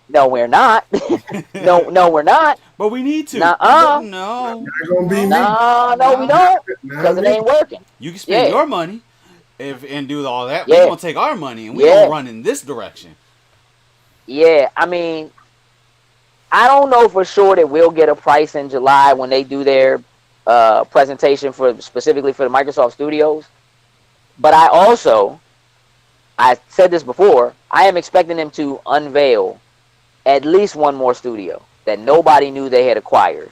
No, we're not. no, we're not. But we need to. No. No, we don't. Because it ain't working. You can spend your money and do all that. We're going to take our money and we're going to run in this direction. Yeah, I mean, I don't know for sure that we'll get a price in July when they do their presentation for specifically for the Microsoft Studios. But I said this before, I am expecting them to unveil at least one more studio that nobody knew they had acquired.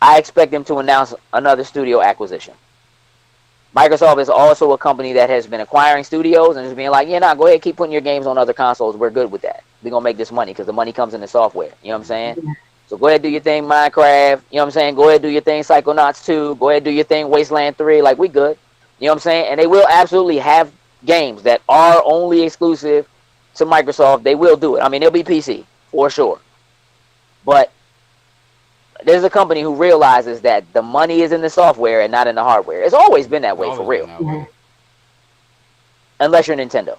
I expect them to announce another studio acquisition. Microsoft is also a company that has been acquiring studios and just being like, go ahead, keep putting your games on other consoles. We're good with that. We're going to make this money because the money comes in the software. You know what I'm saying? So go ahead, do your thing, Minecraft. You know what I'm saying? Go ahead, do your thing, Psychonauts 2. Go ahead, do your thing, Wasteland 3. Like, we good. You know what I'm saying? And they will absolutely have games that are only exclusive to Microsoft. They will do it. I mean, it'll be PC, for sure. But there's a company who realizes that the money is in the software and not in the hardware. It's always been that way, for real. Unless you're Nintendo.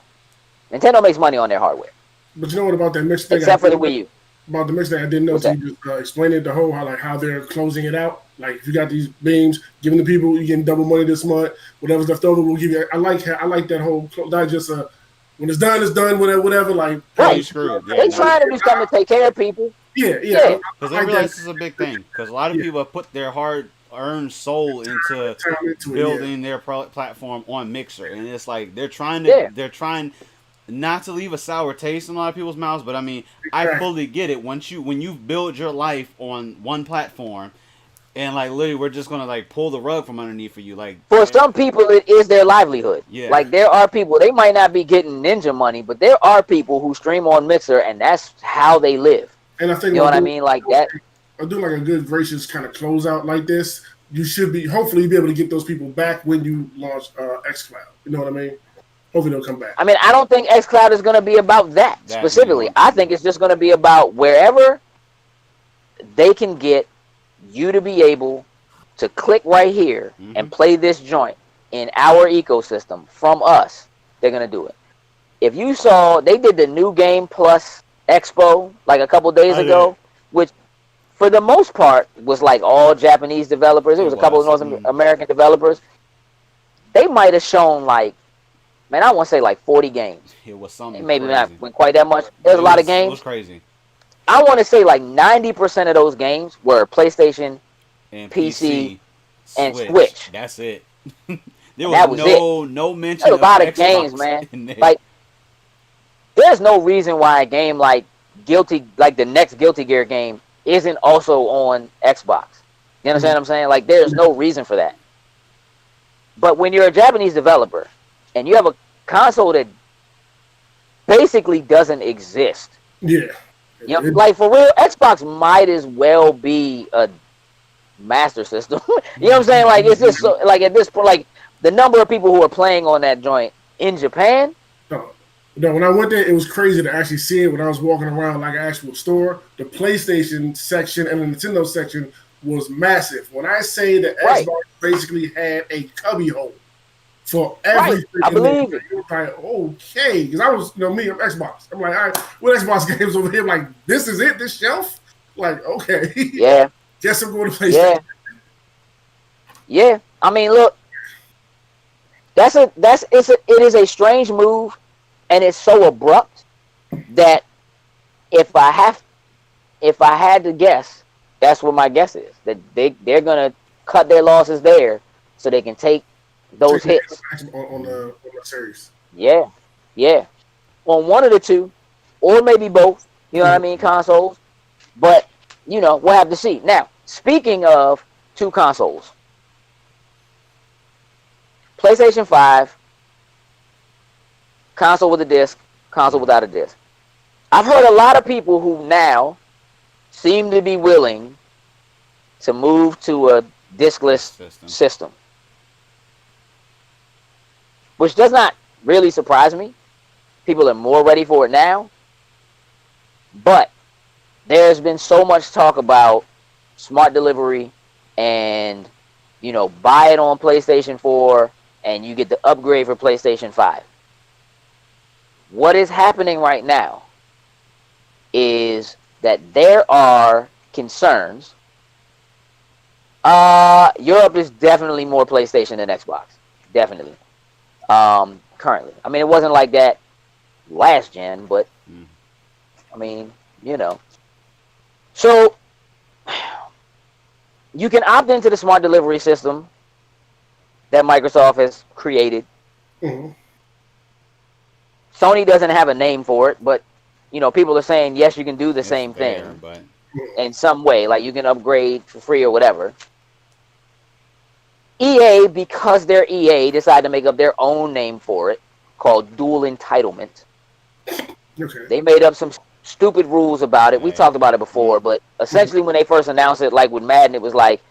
Nintendo makes money on their hardware. But you know what about that mixed thing? Except for the Wii U. About the mixed thing, I didn't know. You just explained it, the whole how they're closing it out. Like if you got these beams, giving the people, you getting double money this month. Whatever's left over, we'll give you. I like that whole. Not just when it's done, it's done. Whatever. Like right. They trying to do something to take care of people. Yeah. Because I realize this is a big thing. Because a lot of people have put their hard-earned soul into building their platform on Mixer, and it's like they're trying not to leave a sour taste in a lot of people's mouths. But I mean, I fully get it. When you build your life on one platform, and like literally, we're just gonna like pull the rug from underneath for you. Like for some people, it is their livelihood. Yeah. Like there are people, they might not be getting Ninja money, but there are people who stream on Mixer, and that's how they live. And I think you know what I mean, like that. I do like a good gracious kind of closeout like this. You should hopefully be able to get those people back when you launch xCloud. You know what I mean? Hopefully they'll come back. I mean, I don't think xCloud is going to be about that specifically. I think it's just going to be about wherever they can get you to be able to click right here and play this joint in our ecosystem from us. They're going to do it. If you saw, they did the New Game Plus Expo like a couple days ago, which for the most part was like all Japanese developers. It was a couple of North American developers. They might have shown like, man, I want to say like 40 games. It was something maybe crazy. Not quite that much. There's a lot of games. It was crazy. I want to say like 90% of those games were PlayStation, and PC, and Switch. That's it. There was no mention of a lot of Xbox games, man. There. Like, there's no reason why a game like the next Guilty Gear game isn't also on Xbox. You understand what I'm saying? Like, there's no reason for that. But when you're a Japanese developer and you have a console that basically doesn't exist, like for real, Xbox might as well be a Master System. You know what I'm saying? Like, it's just so, like at this point, like the number of people who are playing on that joint in Japan. No, when I went there, it was crazy to actually see it when I was walking around like an actual store. The PlayStation section and the Nintendo section was massive. When I say that Xbox basically had a cubby hole for everything, I believe it. It was like, okay, because I was, me, I'm Xbox. I'm like, all right, what Xbox games over here? I'm like, this is it, this shelf? Like, okay. Yeah. Guess I'm going to PlayStation. Yeah. I mean, look, it is a strange move. And it's so abrupt that if I had to guess, that's what my guess is. That they're gonna cut their losses there so they can take those hits on the series. Yeah, on one of the two, or maybe both. You know what I mean? Consoles, but we'll have to see. Now, speaking of two consoles, PlayStation 5. Console with a disc, console without a disc. I've heard a lot of people who now seem to be willing to move to a discless system. Which does not really surprise me. People are more ready for it now. But there's been so much talk about smart delivery and, buy it on PlayStation 4 and you get the upgrade for PlayStation 5. What is happening right now is that there are concerns. Europe is definitely more PlayStation than Xbox. Definitely. Currently. I mean, it wasn't like that last gen, but I mean, you know. So you can opt into the smart delivery system that Microsoft has created. Mm-hmm. Sony doesn't have a name for it, but you know, people are saying yes, you can do the It's same fair, thing but in some way, like you can upgrade for free or whatever. EA, because they're EA, decided to make up their own name for it called dual entitlement. Okay. They made up some stupid rules about it. We talked about it before, but essentially when they first announced it, like with Madden, it was like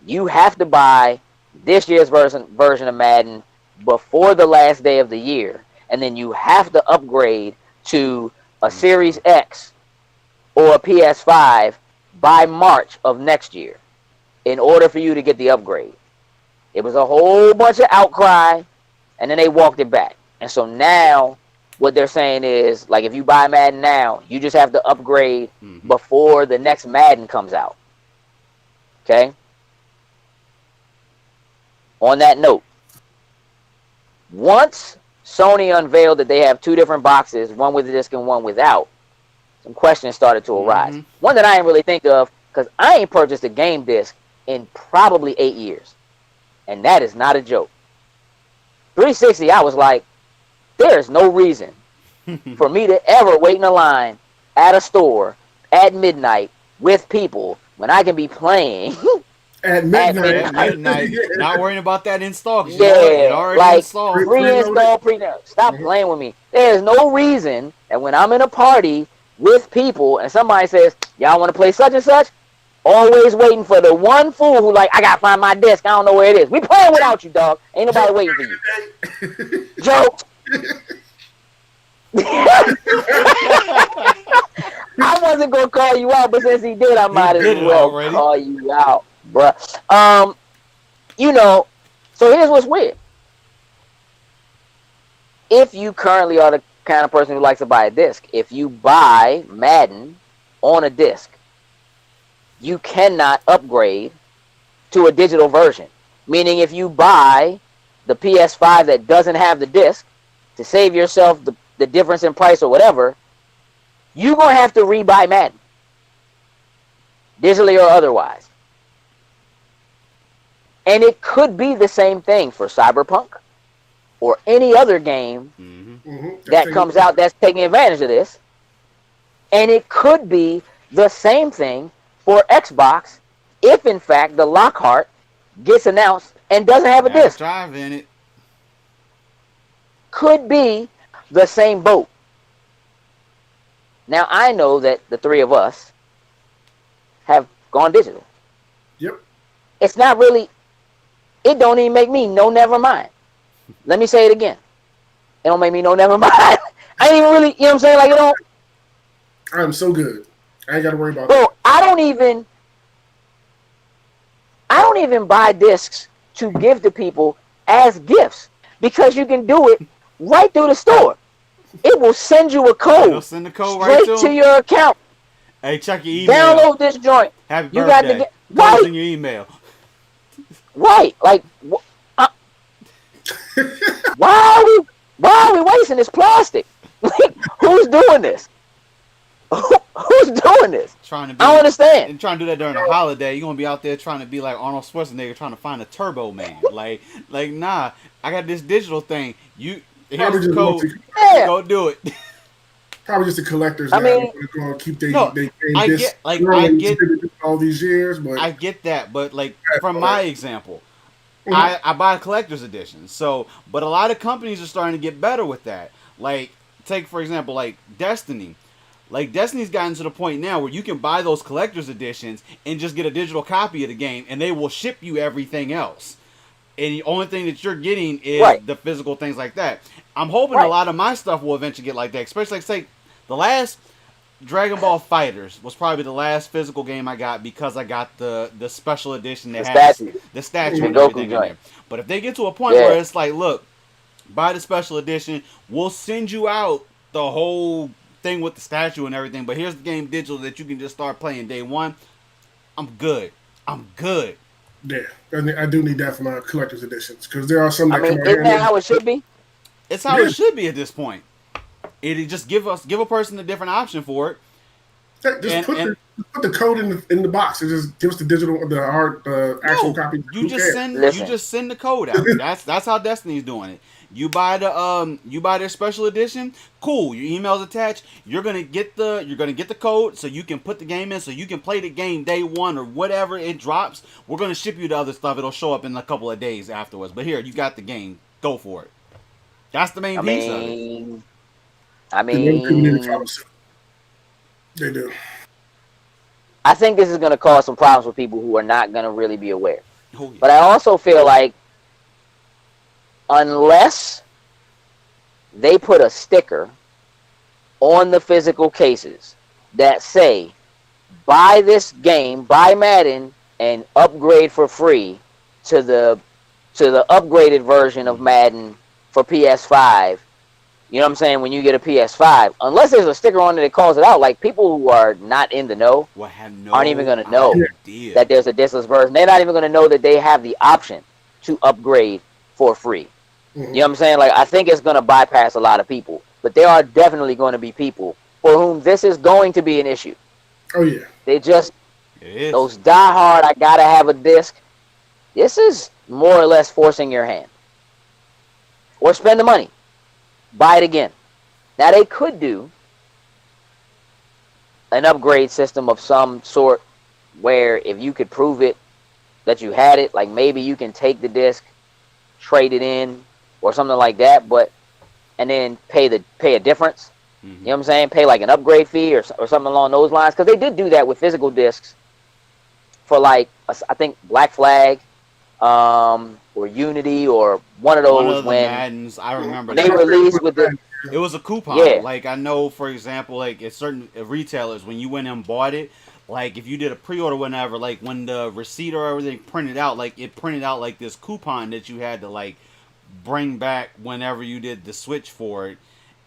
you have to buy this year's version of Madden before the last day of the year, and then you have to upgrade to a Series X or a PS5 by March of next year in order for you to get the upgrade. It was a whole bunch of outcry, and then they walked it back. And so now what they're saying is, like, if you buy Madden now, you just have to upgrade before the next Madden comes out. Okay? On that note, once Sony unveiled that they have two different boxes, one with a disc and one without, some questions started to arise. One that I didn't really think of, because I ain't purchased a game disc in probably 8 years. And that is not a joke. 360, I was like, there is no reason for me to ever wait in a line at a store at midnight with people when I can be playing at midnight. Not worrying about that install. Yeah, already installed. Pre-install, Stop playing with me. There's no reason that when I'm in a party with people and somebody says, y'all want to play such and such, always waiting for the one fool who like, I gotta find my disc, I don't know where it is. We playing without you, dog. Ain't nobody waiting for you. Joke. I wasn't gonna call you out, but since he did, I might as well call you out, bruh. You know, so here's what's weird. If you currently are the kind of person who likes to buy a disc, if you buy Madden on a disc, you cannot upgrade to a digital version. Meaning if you buy the PS5 that doesn't have the disc, to save yourself the difference in price or whatever, you're going to have to rebuy Madden. Digitally or otherwise. And it could be the same thing for Cyberpunk or any other game that comes out that's taking advantage of this. And it could be the same thing for Xbox if, in fact, the Lockhart gets announced and doesn't have a disc. Drive in it. Could be the same boat. Now, I know that the three of us have gone digital. Yep. It's not really, it don't even make me no never mind. Let me say it again. It don't make me no never mind. I ain't even really, you know what I'm saying? Like, it don't. I'm so good. I ain't got to worry about Bro, that. I don't even buy discs to give to people as gifts because you can do it right through the store. It will send you a code. It'll send the code straight right to your account. Hey, check your email. Download this joint. Happy You birthday. got to get Code's right. in your email. Right. Like, why are we wasting this plastic? Like, who's doing this? Who's doing this? I don't understand. And trying to do that during a holiday, you're gonna be out there trying to be like Arnold Schwarzenegger, trying to find a Turbo Man. like nah, I got this digital thing. Here's the code. Go do it. Probably just the collectors. I mean, going to keep I get all these years, but I get that. But like from my example, I buy a collector's edition. So, but a lot of companies are starting to get better with that. Like, take for example, like Destiny. Like, Destiny's gotten to the point now where you can buy those collector's editions and just get a digital copy of the game, and they will ship you everything else. And the only thing that you're getting is the physical things like that. I'm hoping a lot of my stuff will eventually get like that. Especially, like, say, the last Dragon Ball FighterZ was probably the last physical game I got because I got the special edition that has the statue and everything in there. But if they get to a point where it's like, look, buy the special edition, we'll send you out the whole thing with the statue and everything, but here's the game digital that you can just start playing day one, I'm good. Yeah, I do need that for my collector's editions because there are some that come out. Isn't that how it should be? It's how it should be at this point. It just give a person a different option for it, Just put the code in the box and just give us the actual copy. You just send the code out. That's how Destiny's doing it. You buy their special edition. Cool. Your email's attached. You're gonna get the code so you can put the game in so you can play the game day one or whatever it drops. We're gonna ship you the other stuff. It'll show up in a couple of days afterwards. But here, you got the game. Go for it. That's the main piece of it. They do. I think this is going to cause some problems with people who are not going to really be aware. Oh, yeah. But I also feel like unless they put a sticker on the physical cases that say, buy this game, buy Madden, and upgrade for free to the upgraded version of Madden for PS5, you know what I'm saying, when you get a PS5, unless there's a sticker on it that calls it out, like people who are not in the know aren't even going to know that there's a discless version. They're not even going to know that they have the option to upgrade for free. Mm-hmm. You know what I'm saying? Like, I think it's going to bypass a lot of people, but there are definitely going to be people for whom this is going to be an issue. Oh, yeah. They just, those diehard, I got to have a disc. This is more or less forcing your hand. Or spend the money. Buy it again. Now, they could do an upgrade system of some sort where if you could prove it that you had it, like maybe you can take the disc, trade it in, or something like that, and then pay a difference. Mm-hmm. You know what I'm saying? Pay like an upgrade fee or something along those lines. Because they did do that with physical discs for like, I think Black Flag, or Unity, or one of those when Maddens, I remember they released with the. It was a coupon. Yeah. Like I know, for example, like at certain retailers, when you went and bought it, like if you did a pre-order, whenever, like when the receipt or everything printed out, like it printed out like this coupon that you had to like bring back whenever you did the switch for it.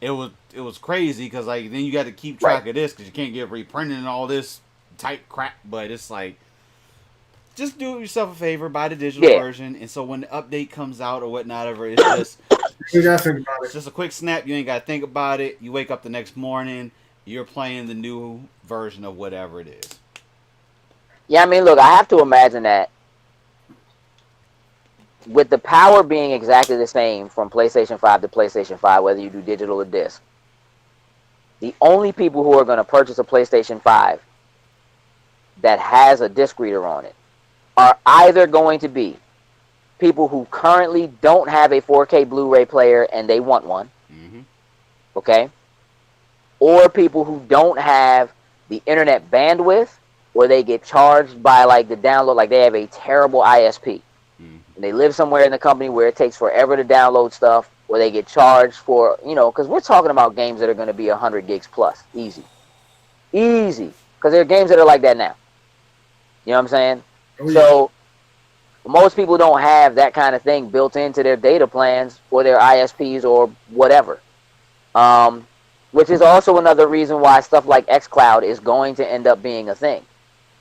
It was crazy because like then you got to keep track of this because you can't get reprinted and all this type crap. But it's like, just do yourself a favor, buy the digital version, and so when the update comes out or whatnot, it's just you gotta think about it. It's just a quick snap. You ain't gotta think about it. You wake up the next morning, you're playing the new version of whatever it is. Yeah, I mean, look, I have to imagine that with the power being exactly the same from PlayStation 5 to PlayStation 5, whether you do digital or disc, the only people who are going to purchase a PlayStation 5 that has a disc reader on it are either going to be people who currently don't have a 4K Blu-ray player and they want one, okay? Or people who don't have the internet bandwidth, or they get charged by like the download, like they have a terrible ISP. And they live somewhere in the company where it takes forever to download stuff, or they get charged for, you know, because we're talking about games that are going to be 100 gigs plus, easy. Because there are games that are like that now. You know what I'm saying? Oh, yeah. So most people don't have that kind of thing built into their data plans for their ISPs or whatever. Which is also another reason why stuff like xCloud is going to end up being a thing.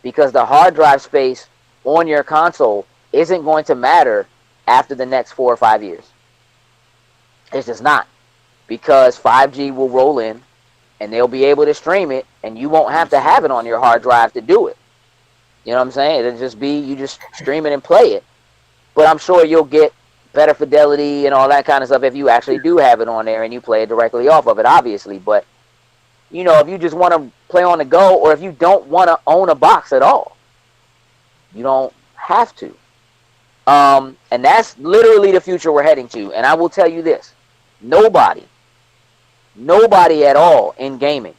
Because the hard drive space on your console isn't going to matter after the next 4 or 5 years. It's just not. Because 5G will roll in and they'll be able to stream it and you won't have to have it on your hard drive to do it. You know what I'm saying? It'll just be, you just stream it and play it. But I'm sure you'll get better fidelity and all that kind of stuff if you actually do have it on there and you play it directly off of it, obviously. But, you know, if you just want to play on the go, or if you don't want to own a box at all, you don't have to. And that's literally the future we're heading to. And I will tell you this. Nobody at all in gaming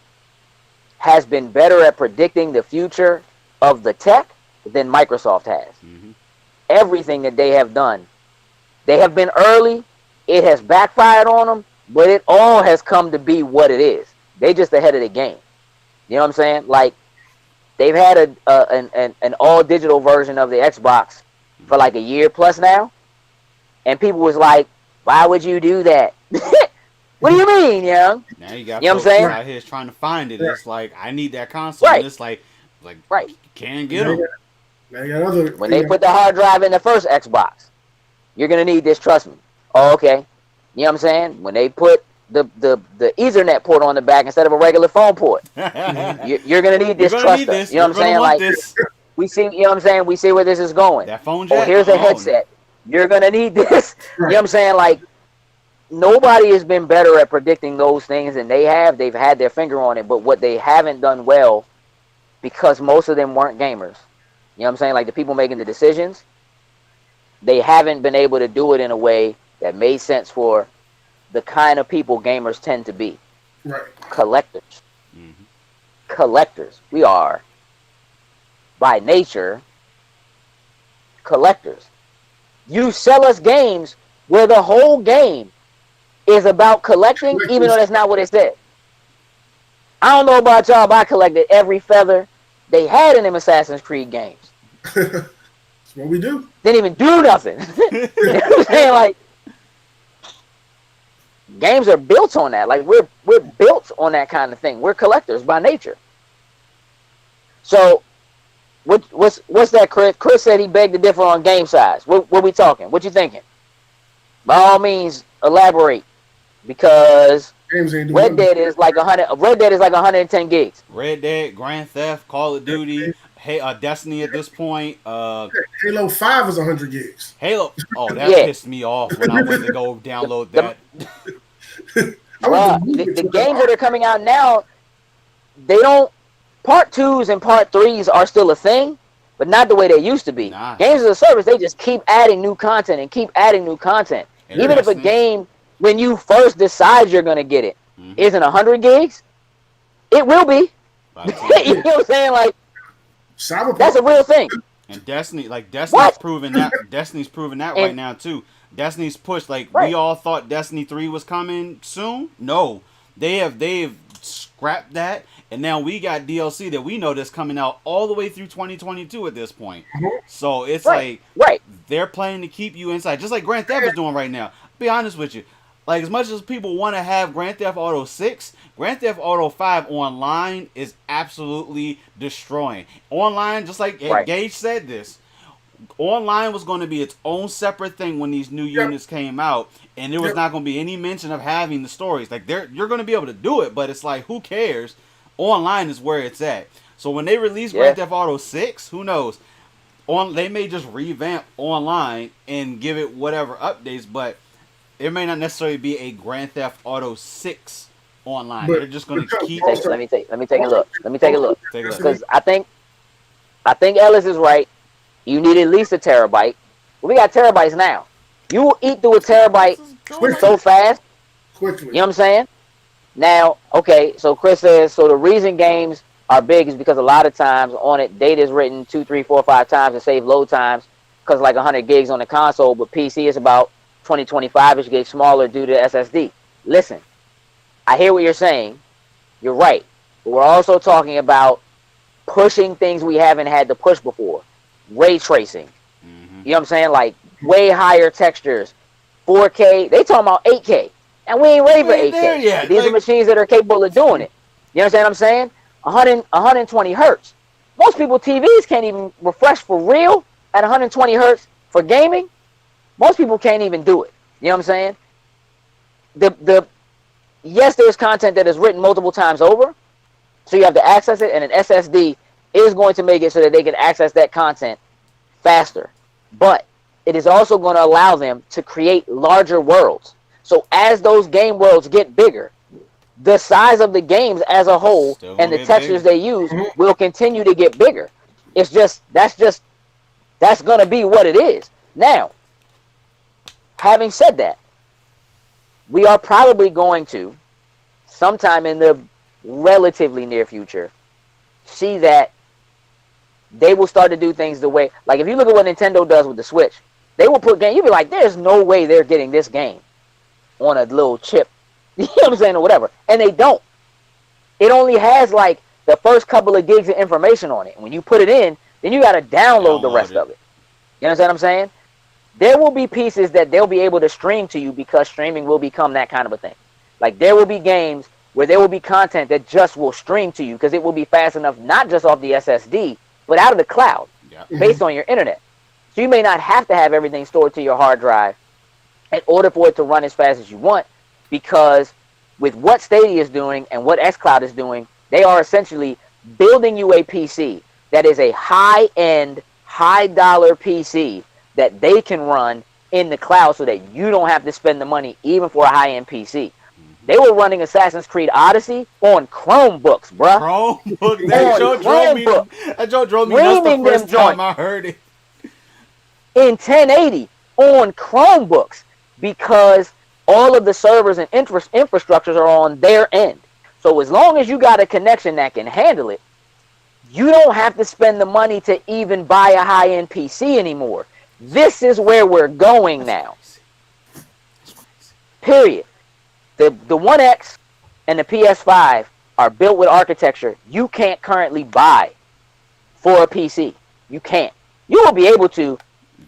has been better at predicting the future of the tech than Microsoft has. Everything that they have done, they have been early, it has backfired on them, but it all has come to be what it is. They just ahead of the game. You know what I'm saying? Like, they've had an all-digital version of the Xbox for like a year plus now, and people was like, why would you do that? What do you mean, young? Now you got, you know what I'm saying? Out here trying to find it. It's like, I need that console. Right. And it's like you can't get them. When they put the hard drive in the first Xbox, you're going to need this, trust me. Oh, okay. You know what I'm saying? When they put the Ethernet port on the back instead of a regular phone port. You're gonna need this. Trust us. You know what I'm saying? Like we see. You know what I'm saying? We see where this is going. That phone jack. Oh, here's a headset. You're gonna need this. You know what I'm saying? Like nobody has been better at predicting those things than they have. They've had their finger on it, but what they haven't done well, because most of them weren't gamers. You know what I'm saying? Like the people making the decisions, they haven't been able to do it in a way that made sense for the kind of people gamers tend to be. Right. Collectors. Mm-hmm. Collectors. We are, by nature, collectors. You sell us games where the whole game is about collecting, even though that's not what it said. I don't know about y'all, but I collected every feather they had in them Assassin's Creed games. That's what we do. Didn't even do nothing. You know what I'm saying? Like, games are built on that. Like we're built on that kind of thing. We're collectors by nature. So, what's that, Chris? Chris said he begged to differ on game size. What we talking? What you thinking? By all means, elaborate, because Red Dead is like 100. Red Dead is like 110 gigs. Red Dead, Grand Theft, Call of Duty, Destiny at this point. Halo 5 is 100 gigs. Halo. Oh, that pissed me off when I went to go download that. The games that are coming out now, they don't. Part 2s and Part 3s are still a thing, but not the way they used to be. Nah. Games as a service, they just keep adding new content and keep adding new content. Even if a game, when you first decide you're going to get it, isn't 100 gigs, it will be. You know what I'm saying? Like, that's a real thing. And Destiny, Destiny's proving that. Destiny's proving that right now too. Destiny's pushed. We all thought Destiny 3 was coming soon. No, they've scrapped that, and now we got DLC that we know that's coming out all the way through 2022 at this point. So it's they're planning to keep you inside, just like Grand Theft is doing right now. I'll be honest with you. Like, as much as people want to have Grand Theft Auto 6, Grand Theft Auto 5 online is absolutely destroying. Online, just like Gage said this, online was going to be its own separate thing when these new units came out, and there was not going to be any mention of having the stories. Like, you're going to be able to do it, but it's like, who cares? Online is where it's at. So when they release Grand Theft Auto 6, who knows? They may just revamp online and give it whatever updates, but it may not necessarily be a Grand Theft Auto 6 online. They're just going to keep. Let me take a look. Because I think Ellis is right. You need at least a terabyte. Well, we got terabytes now. You will eat through a terabyte so fast. Quickly. You know what I'm saying? Now, okay, so Chris says, so the reason games are big is because a lot of times on it, data is written 2, 3, 4, 5 times to save load times, because like 100 gigs on the console, but PC is about 20, 25-ish gigs smaller due to SSD. Listen, I hear what you're saying. You're right. But we're also talking about pushing things we haven't had to push before. Ray tracing. You know what I'm saying? Like way higher textures. 4K. They talking about 8K. And we ain't ready for 8K. These are machines that are capable of doing it. You understand what I'm saying? 120 hertz. Most people TVs can't even refresh for real at 120 hertz for gaming. Most people can't even do it. You know what I'm saying? Yes, there's content that is written multiple times over, so you have to access it, and an SSD is going to make it so that they can access that content faster. But it is also going to allow them to create larger worlds. So as those game worlds get bigger, the size of the games as a whole and the textures they use will continue to get bigger. It's just that's going to be what it is. Now, having said that, we are probably going to, sometime in the relatively near future, see that they will start to do things the way, like if you look at what Nintendo does with the Switch, they will put game. You'll be like, there's no way they're getting this game on a little chip, you know what I'm saying, or whatever, and they don't. It only has like the first couple of gigs of information on it. When you put it in, then you got to download the rest of it. You understand what I'm saying? There will be pieces that they'll be able to stream to you because streaming will become that kind of a thing. Like there will be games where there will be content that just will stream to you because it will be fast enough, not just off the SSD, but out of the cloud, based on your internet. So you may not have to have everything stored to your hard drive in order for it to run as fast as you want, because with what Stadia is doing and what xCloud is doing, they are essentially building you a PC that is a high-end, high-dollar PC that they can run in the cloud so that you don't have to spend the money even for a high-end PC. They were running Assassin's Creed Odyssey on Chromebooks, bruh. Chromebooks. That joke drove me nuts the first time I heard it. In 1080 on Chromebooks because all of the servers and infrastructures are on their end. So as long as you got a connection that can handle it, you don't have to spend the money to even buy a high-end PC anymore. This is where we're going now. Period. The One X and the PS5 are built with architecture you can't currently buy for a PC. You can't. You will be able to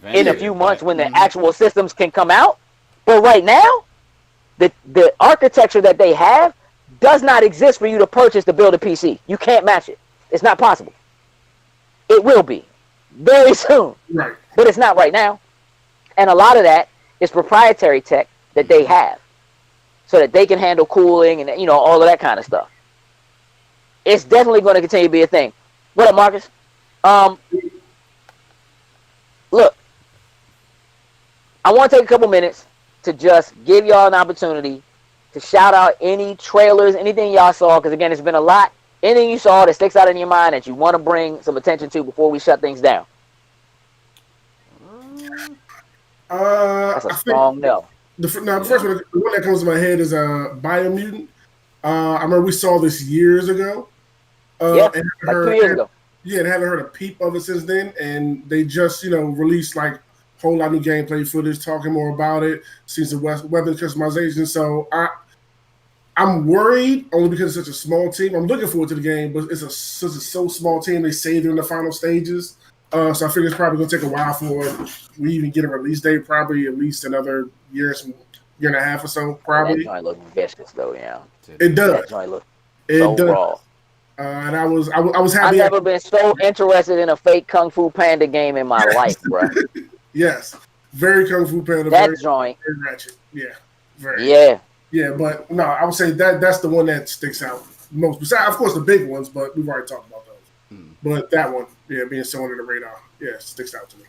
in a few months when the actual systems can come out. But right now, the architecture that they have does not exist for you to purchase to build a PC. You can't match it. It's not possible. It will be very soon. Right. But it's not right now. And a lot of that is proprietary tech that they have so that they can handle cooling and, you know, all of that kind of stuff. It's definitely going to continue to be a thing. What up, Marcus? Look, I want to take a couple minutes to just give y'all an opportunity to shout out any trailers, anything y'all saw, because, again, it's been a lot. Anything you saw that sticks out in your mind that you want to bring some attention to before we shut things down? That's a strong no. The first one, the one that comes to my head is Biomutant. I remember we saw this years ago. Like 2 years ago. Yeah, and haven't heard a peep of it since then. And they just, released like a whole lot of new gameplay footage, talking more about it, seen some weapon customization. So I'm worried only because it's such a small team. I'm looking forward to the game, but it's so small team. They saved it in the final stages. So I figure it's probably going to take a while for we even get a release date, probably at least another year and a half or so, probably. That joint look vicious, though, yeah. It does. That joint look so raw. And I was happy. I've never been so interested in a fake Kung Fu Panda game in my life, bro. Yes. Very Kung Fu Panda. That joint. Very ratchet. Yeah. Very. Yeah. Yeah, but no, I would say that's the one that sticks out most. Besides, of course, the big ones, but we've already talked about those. But that one, being so under the radar, sticks out to me.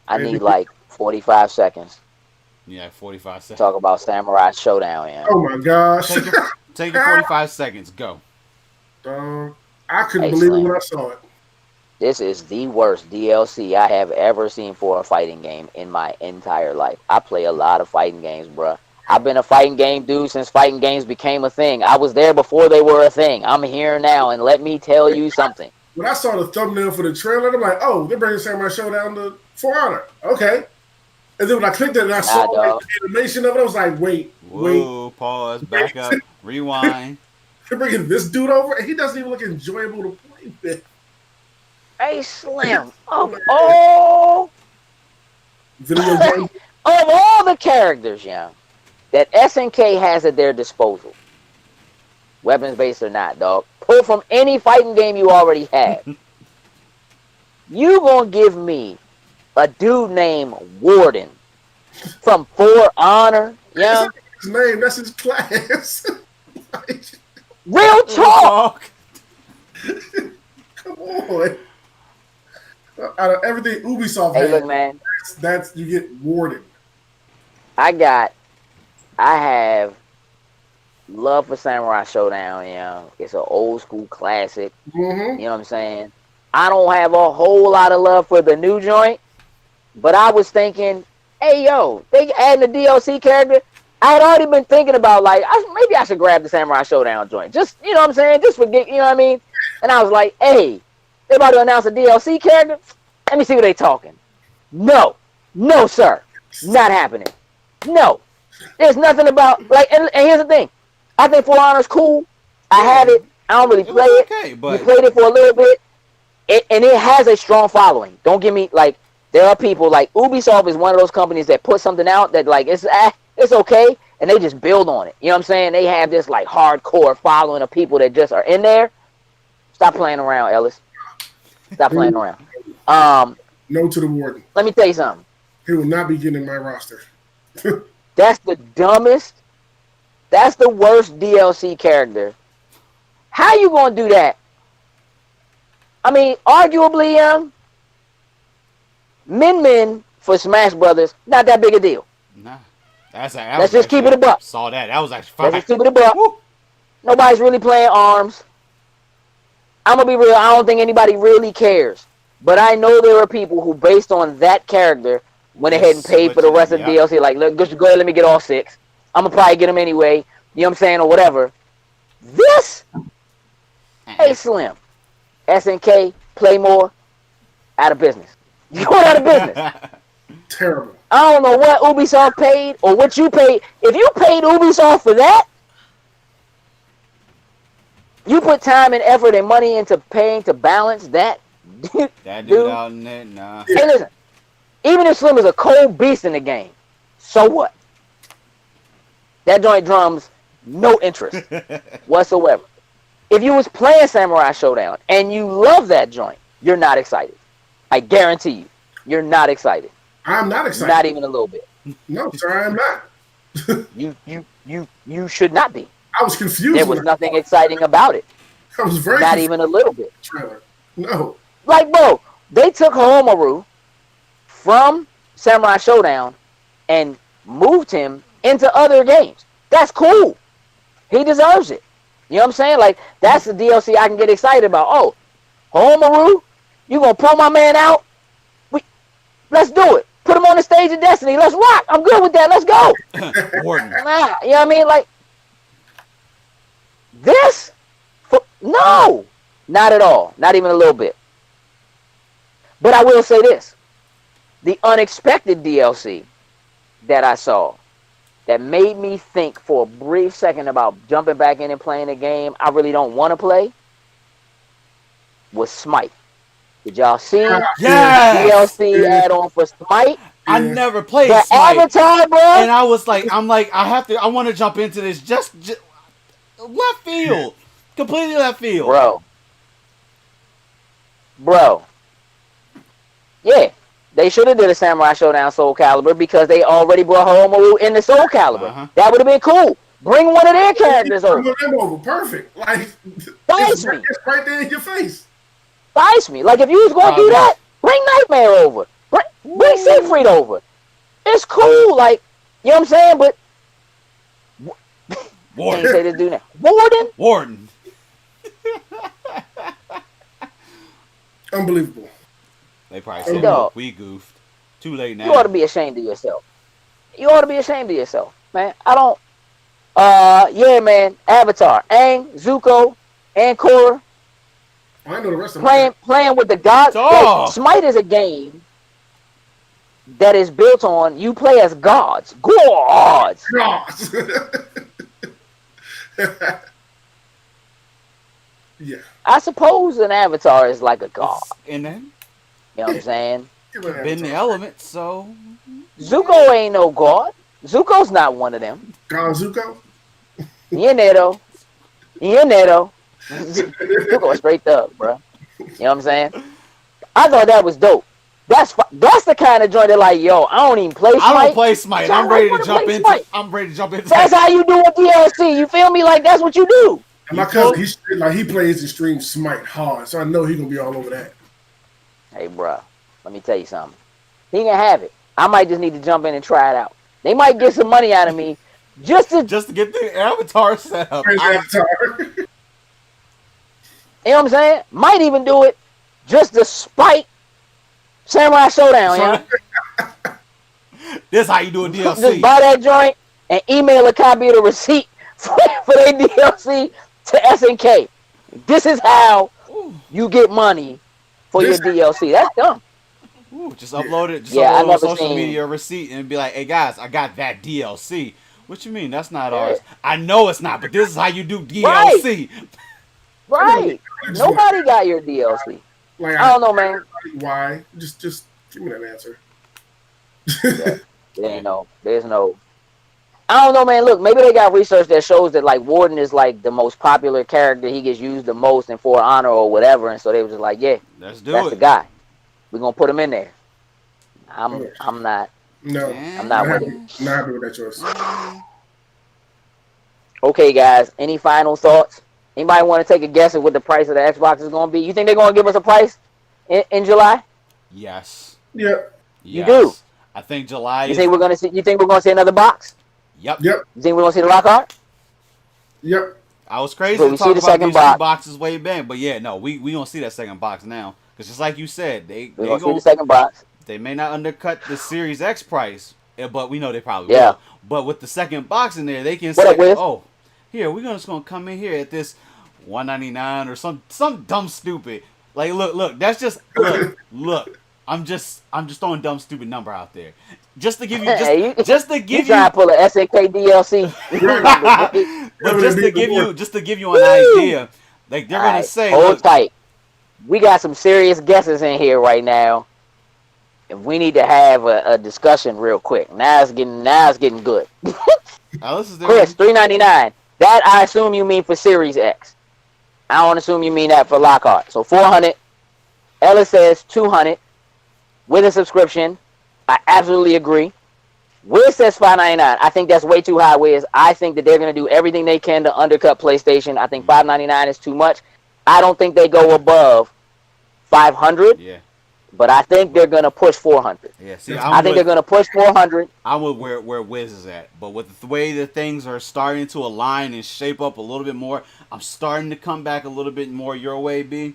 I need like 45 seconds. Yeah, 45 seconds. Talk about Samurai Showdown, yeah. Oh my gosh. Take your 45 seconds. Go. I couldn't believe it when I saw it. This is the worst DLC I have ever seen for a fighting game in my entire life. I play a lot of fighting games, bruh. I've been a fighting game dude since fighting games became a thing. I was there before they were a thing. I'm here now, and let me tell you something. When I saw the thumbnail for the trailer, I'm like, oh, they're bringing Samurai Showdown to For Honor. Okay. And then when I clicked it and I saw the animation of it, I was like, wait. Pause, back up, rewind. They're bringing this dude over, and he doesn't even look enjoyable to play with. Hey, Slim. Of Video game. Of all the characters, that SNK has at their disposal, weapons-based or not, dog, pull from any fighting game you already have. You gonna give me a dude named Warden from For Honor, That's his name. That's his class. Real talk. Come on. Out of everything Ubisoft has, look, man, that's you get Warden. I have love for Samurai Showdown, It's an old school classic. Mm-hmm. You know what I'm saying? I don't have a whole lot of love for the new joint, but I was thinking, hey, they adding a DLC character. I had already been thinking about, maybe I should grab the Samurai Showdown joint. Just, you know what I'm saying? Just forget, you know what I mean? And I was like, hey, they about to announce a DLC character? Let me see what they talking. No, sir. Not happening. No. There's nothing about, and here's the thing. I think For Honor's cool. I have it. I don't really play it. Okay, but... You played it for a little bit. And it has a strong following. Don't give me, there are people, Ubisoft is one of those companies that put something out that, it's okay, and they just build on it. You know what I'm saying? They have this, hardcore following of people that just are in there. Stop playing around, Ellis. Stop playing around. No to the Warden. Let me tell you something. He will not be getting in my roster. That's the dumbest That's the worst DLC character. How you gonna do that? I mean, arguably, Min for Smash Brothers, not that big a deal. Nah. Let's just keep it a buck. Saw that. That was actually fine. Let's just keep it a buck. Woo. Nobody's really playing ARMS. I'm going to be real. I don't think anybody really cares. But I know there are people who, based on that character, went ahead and paid for the rest of the DLC. Like, look, just go ahead and let me get all 6. I'm going to probably get them anyway. You know what I'm saying? Or whatever. This? Hey, Slim. SNK, Playmore, out of business. You're going out of business. Terrible. I don't know what Ubisoft paid or what you paid. If you paid Ubisoft for that, you put time and effort and money into paying to balance that. That dude out in there, nah. Hey, listen. Even if Slim is a cold beast in the game, so what? That joint drums no interest whatsoever. If you was playing Samurai Showdown and you love that joint, you're not excited. I guarantee you, you're not excited. I'm not excited. Not even a little bit. No, sir, I am not. You should not be. I was confused. There was nothing exciting about it. I was very not even a little bit. Trailer. No. Like, bro, they took Homaru from Samurai Showdown and moved him into other games. That's cool. He deserves it. You know what I'm saying? Like, that's the DLC I can get excited about. Oh, Homaru, you gonna pull my man out? Let's do it. Put him on the stage of Destiny. Let's rock. I'm good with that. Let's go. Warden. Nah, you know what I mean? Like, this? No. Not at all. Not even a little bit. But I will say this. The unexpected DLC that I saw that made me think for a brief second about jumping back in and playing a game I really don't want to play was Smite. Did y'all see the DLC add-on for Smite? I never played the Smite. Avatar, bro. And I was like, I want to jump into this. Just left field. Completely left field. Bro. Yeah. They should have did a Samurai Showdown Soul Calibur because they already brought Homaru in the Soul Calibur. That would have been cool. Bring one of their characters over. Perfect. Like, Dice me. It's right there in your face. Dice me. Like, if you was going to do that, bring Nightmare over. Bring Siegfried over. It's cool. Like, you know what I'm saying? But Warden. Can't say this dude now. Warden. Unbelievable. They probably said, look, we goofed. Too late now. You ought to be ashamed of yourself. You ought to be ashamed of yourself, man. I don't. Yeah, man. Avatar, Aang, Zuko, and Korra. I know the rest of playing with the gods. Like, Smite is a game that is built on you play as gods. Gods. Yeah. I suppose an Avatar is like a god. And then? You know what I'm saying? Been the elements, so. Zuko ain't no god. Zuko's not one of them. God Zuko? He in there, though. Zuko straight up, bro. You know what I'm saying? I thought that was dope. That's the kind of joint that, like, yo, I don't even play Smite. I don't play Smite. I'm ready to jump into. That's how you do a DLC. You feel me? Like, that's what you do. And my cousin, he plays extreme Smite hard, so I know he's gonna be all over that. Hey, bro, let me tell you something. He can have it. I might just need to jump in and try it out. They might get some money out of me just to get the Avatar set up. You know what I'm saying? Might even do it just to spite Samurai Showdown, you know? This how you do a DLC. Just buy that joint and email a copy of the receipt for their DLC to SNK. This is how you get money for your DLC. That's dumb. Ooh, just upload it. Just upload on social media receipt and be like, "Hey guys, I got that DLC." What you mean? That's not ours. I know it's not, but this is how you do DLC. Right. Nobody got your DLC. Like, I don't know, man. Why? Just give me that answer. There's no. I don't know, man. Look, maybe they got research that shows that, like, Warden is, like, the most popular character. He gets used the most in For Honor or whatever, and so they were just like, yeah, that's the guy. We're gonna put him in there. I'm not. No, I'm not with it. Not happy with that choice. Okay, guys. Any final thoughts? Anybody want to take a guess at what the price of the Xbox is going to be? You think they're going to give us a price in July? Yes. Yep. You do. I think July. You think we're going to see? You think we're going to see another box? Yep. Yep. You think we're going to see the Lockhart? Yep. I was crazy So to we talk see the about second these box. two boxes way back, but yeah, no, we don't see that second box now because just like you said, We're going to see the second box. They may not undercut the Series X price, but we know they probably Yeah. will. But with the second box in there, they can What say, up, Wiz? "Oh, here we're just gonna come in here at this $199 or some dumb stupid." Like, look, that's just look. I'm just throwing dumb stupid number out there, just to give you just to give you trying to pull a SNK DLC. But just to give you an idea, like they're gonna say, hold look, tight. We got some serious guesses in here right now. And we need to have a discussion real quick. Now it's getting good. Chris, $399. That I assume you mean for Series X. I don't assume you mean that for Lockhart. So $400. Ellis says $200 with a subscription. I absolutely agree. Wiz says $599. I think that's way too high, Wiz. I think that they're going to do everything they can to undercut PlayStation. I think $599 is too much. I don't think they go above $500. Yeah. But I think they're going to push $400. Yeah, see, I think they're going to push $400. I'm with where Wiz is at. But with the way that things are starting to align and shape up a little bit more, I'm starting to come back a little bit more your way, B.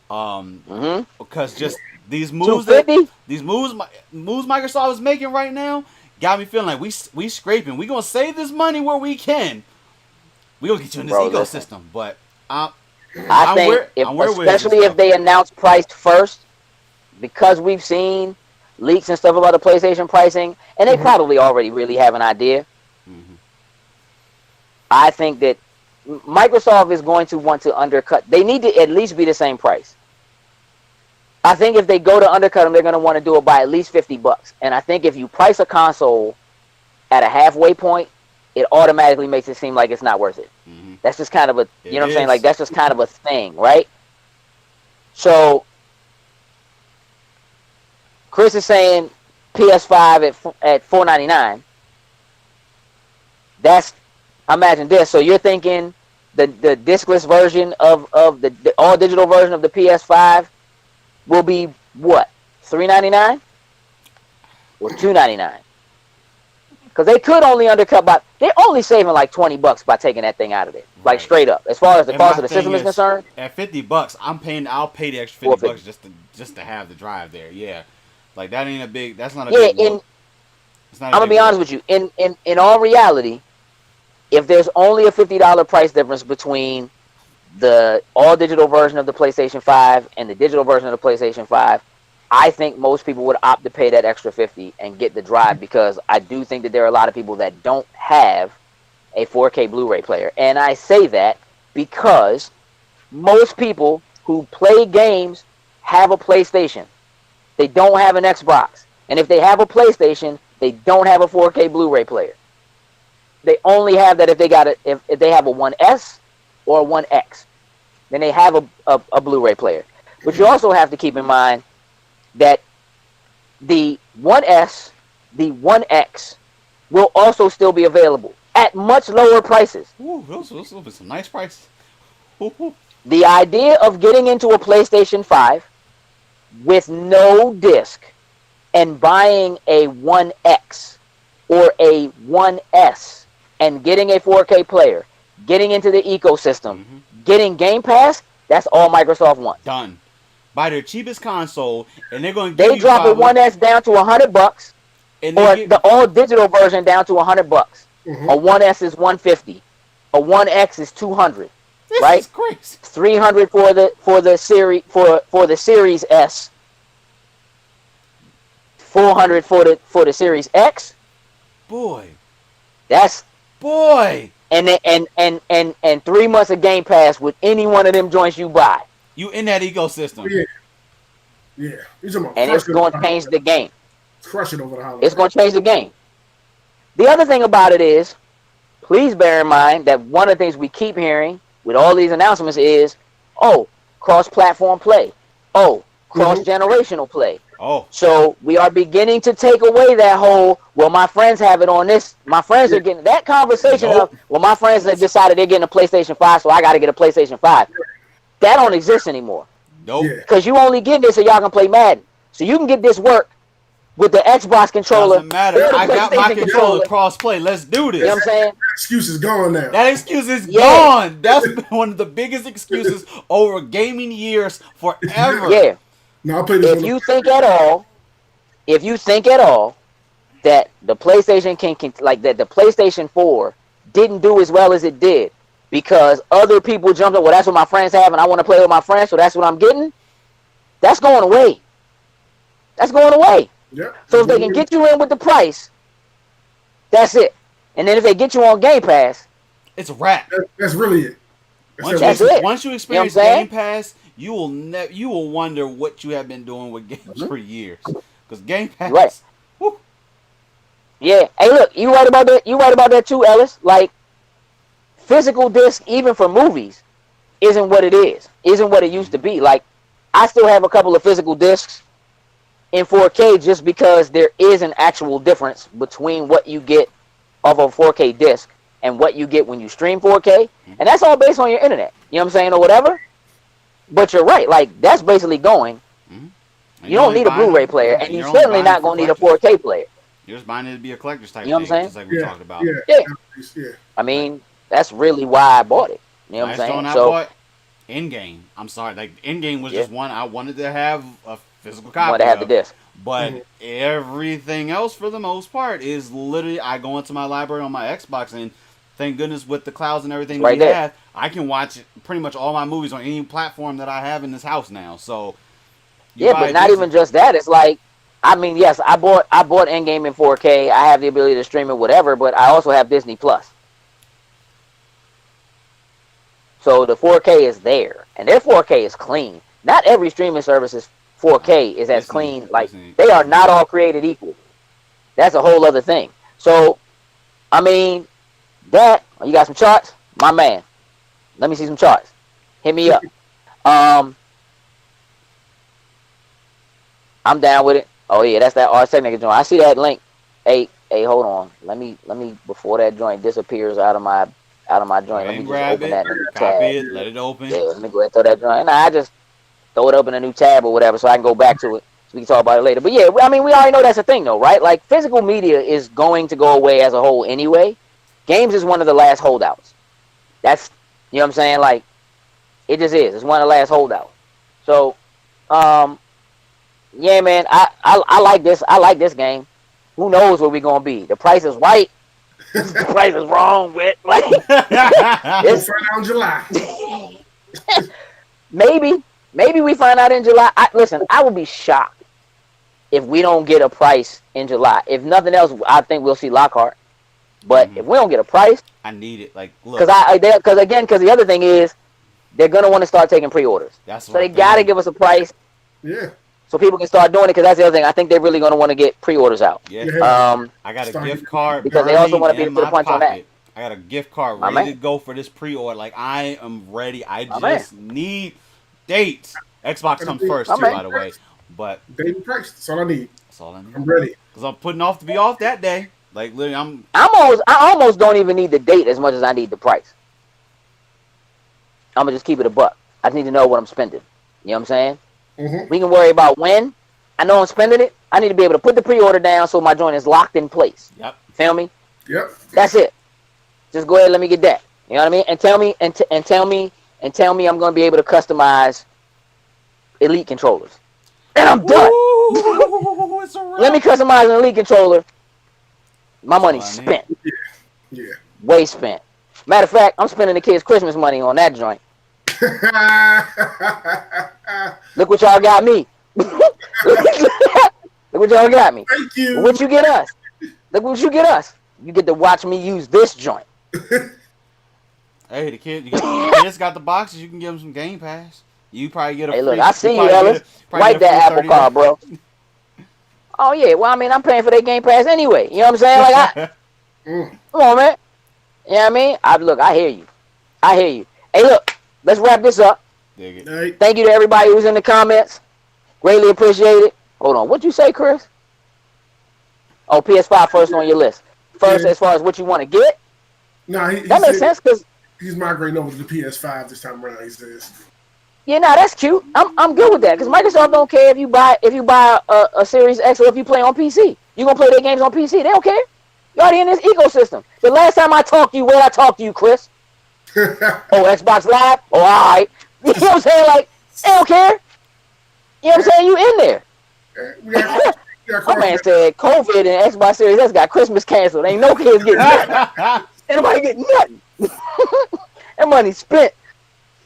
Because just these moves Microsoft is making right now got me feeling like we scraping. We gonna save this money where we can. We gonna get you in this ecosystem. But I think especially if they announce price first, because we've seen leaks and stuff about the PlayStation pricing, and they probably already really have an idea. I think that Microsoft is going to want to undercut. They need to at least be the same price. I think if they go to undercut them, they're going to want to do it by at least $50. And I think if you price a console at a halfway point, it automatically makes it seem like it's not worth it. That's just kind of a, you know what I'm saying? Like, that's just kind of a thing, right? So, Chris is saying PS5 at $499. That's, imagine this. So you're thinking the discless version of the all digital version of the PS5 will be what? $399 or $299? Because they could only undercut by, they're only saving like $20 by taking that thing out of there, like straight up. As far as the cost of the system is concerned, at $50, I'll pay the extra $50 just to have the drive there. Yeah. Like that ain't a big. That's not a big. I'm gonna be honest with you. In all reality, if there's only a $50 price difference between the all digital version of the PlayStation 5 and the digital version of the PlayStation 5, I think most people would opt to pay that extra $50 and get the drive, because I do think that there are a lot of people that don't have a 4K Blu-ray player, and I say that because most people who play games have a PlayStation. They don't have an Xbox. And if they have a PlayStation, they don't have a 4K Blu-ray player. They only have that if they got if they have a 1S or a 1X. Then they have a Blu-ray player. But you also have to keep in mind that the 1S, the 1X will also still be available at much lower prices. Ooh, those will be some nice prices. The idea of getting into a PlayStation 5 with no disc and buying a 1X or a 1S and getting a 4K player, getting into the ecosystem, getting Game Pass, that's all Microsoft wants. Done. Buy their cheapest console, and they're going to They drop a 1S down to $100, or the all digital version down to $100. A 1S is $150. A 1X is $200. This right? is crazy. $300 for the Series S. $400 for the Series X. Boy. That's boy. And 3 months of Game Pass with any one of them joints you buy. You in that ecosystem. Yeah. And it's going to change the game. Crush it over the holiday. It's going to change the game. The other thing about it is, please bear in mind that one of the things we keep hearing with all these announcements is, oh, cross-platform play. Oh, cross-generational play. Oh. So we are beginning to take away that whole, well, my friends have it on this. My friends are getting that conversation of, well, my friends have decided they're getting a PlayStation 5, so I got to get a PlayStation 5. That don't exist anymore. Nope. Because you only get this so y'all can play Madden. So you can get this work with the Xbox controller. Doesn't matter. I got my controller cross play. Let's do this. You know what I'm saying? That excuse is gone now. That excuse is gone. That's been one of the biggest excuses over gaming years forever. Yeah. No, I'll play this. If you think at all that the PlayStation can like that the PlayStation 4 didn't do as well as it did because other people jumped up, well, that's what my friends have and I want to play with my friends, so that's what I'm getting. That's going away. That's going away. Yeah. So if they can get you in with the price, that's it. And then if they get you on Game Pass, it's a wrap. That's really it. Once you experience Game Pass, you will wonder what you have been doing with games for years. Because Game Pass, right? Whew. Yeah. Hey, look, you right about that. You right about that too, Ellis. Like physical disc, even for movies, isn't what it is. Isn't what it used to be. Like I still have a couple of physical discs in 4K just because there is an actual difference between what you get off of a 4K disc and what you get when you stream 4K. And that's all based on your internet. You know what I'm saying? Or whatever. But you're right. Like, that's basically going. Mm-hmm. You don't need a Blu-ray player, and you're certainly not going to need a 4K player. You're just buying it to be a collector's type thing. You know what I'm saying? Just like we talked about. Yeah. I mean, that's really why I bought it. You know what I'm saying? I bought Endgame. I'm sorry. Like, Endgame was just one I wanted to have a physical copy. Wanted to have the disc. But everything else, for the most part, is literally I go into my library on my Xbox, and thank goodness with the clouds and everything that we have, I can watch pretty much all my movies on any platform that I have in this house now. So but not even just that. It's like, I mean, yes, I bought Endgame in 4K. I have the ability to stream it, whatever. But I also have Disney Plus. So the 4K is there, and their 4K is clean. Not every streaming service is 4K is as clean. Like, they are not all created equal. That's a whole other thing. So, I mean, you got some charts? My man. Let me see some charts. Hit me up. I'm down with it. Oh yeah, that's that Ars Technica joint. I see that link. Hey, hold on. Let me before that joint disappears out of my joint. Let me just open that new tab. Copy it, let it open. Yeah, let me go ahead and throw that joint. Nah, I just throw it open a new tab or whatever so I can go back to it. So we can talk about it later. But yeah, I mean, we already know that's a thing though, right? Like, physical media is going to go away as a whole anyway. Games is one of the last holdouts. That's, you know what I'm saying? Like, it just is. It's one of the last holdouts. So, yeah, man, I like this. I like this game. Who knows where we're gonna be? The price is right. The price is wrong. With like, it's right out in July. Maybe we find out in July. Listen, I would be shocked if we don't get a price in July. If nothing else, I think we'll see Lockhart. But if we don't get a price, I need it. Like, look, because the other thing is they're gonna want to start taking pre-orders. So they gotta give us a price. Yeah. So people can start doing it, because that's the other thing. I think they're really going to want to get pre-orders out. Yeah. I got a gift card because they also want to beat the punch on that. I got a gift card ready to go for this pre-order. Like, I am ready. I just need dates. Xbox comes first too, by the way. But date and price. That's all I need. That's all I need. I'm ready. Because I'm putting off to be off that day. Like, literally, I almost don't even need the date as much as I need the price. I'm gonna just keep it a buck. I just need to know what I'm spending. You know what I'm saying? Mm-hmm. We can worry about when. I know I'm spending it. I need to be able to put the pre-order down so my joint is locked in place. Yep. Feel me? Yep. That's it. Just go ahead and let me get that. You know what I mean? And tell me I'm going to be able to customize Elite controllers. And I'm done. Ooh, let me customize an Elite controller. My money's spent. Yeah. Way spent. Matter of fact, I'm spending the kids' Christmas money on that joint. Look what y'all got me. Look what y'all got me. Thank you. What you get us? Look what you get us. You get to watch me use this joint. Hey, the kids got the boxes. You can give them some Game Pass. You probably get a. Hey, look, I see you, Ellis. Wipe that Apple Card, bro. Oh yeah, well, I mean, I'm paying for their Game Pass anyway. You know what I'm saying? Like, come on, man. You know what I mean? I hear you. Hey, look. Let's wrap this up. Dig it. Thank you to everybody who's in the comments. Greatly appreciate it. Hold on. What'd you say, Chris? Oh, PS5 first on your list. First, as far as what you want to get. No, that makes sense because he's migrating over to the PS5 this time around. He says. Yeah, no, that's cute. I'm good with that because Microsoft don't care if you buy a Series X or if you play on PC. You gonna play their games on PC? They don't care. You already in this ecosystem. The last time I talked to you, where I talked to you, Chris? Oh, Xbox Live. Oh, all right. You know what I'm saying? Like, they don't care. You know what I'm saying? You in there. My man said COVID and Xbox Series X got Christmas canceled. Ain't no kids getting nothing. Ain't nobody getting nothing. That money spent.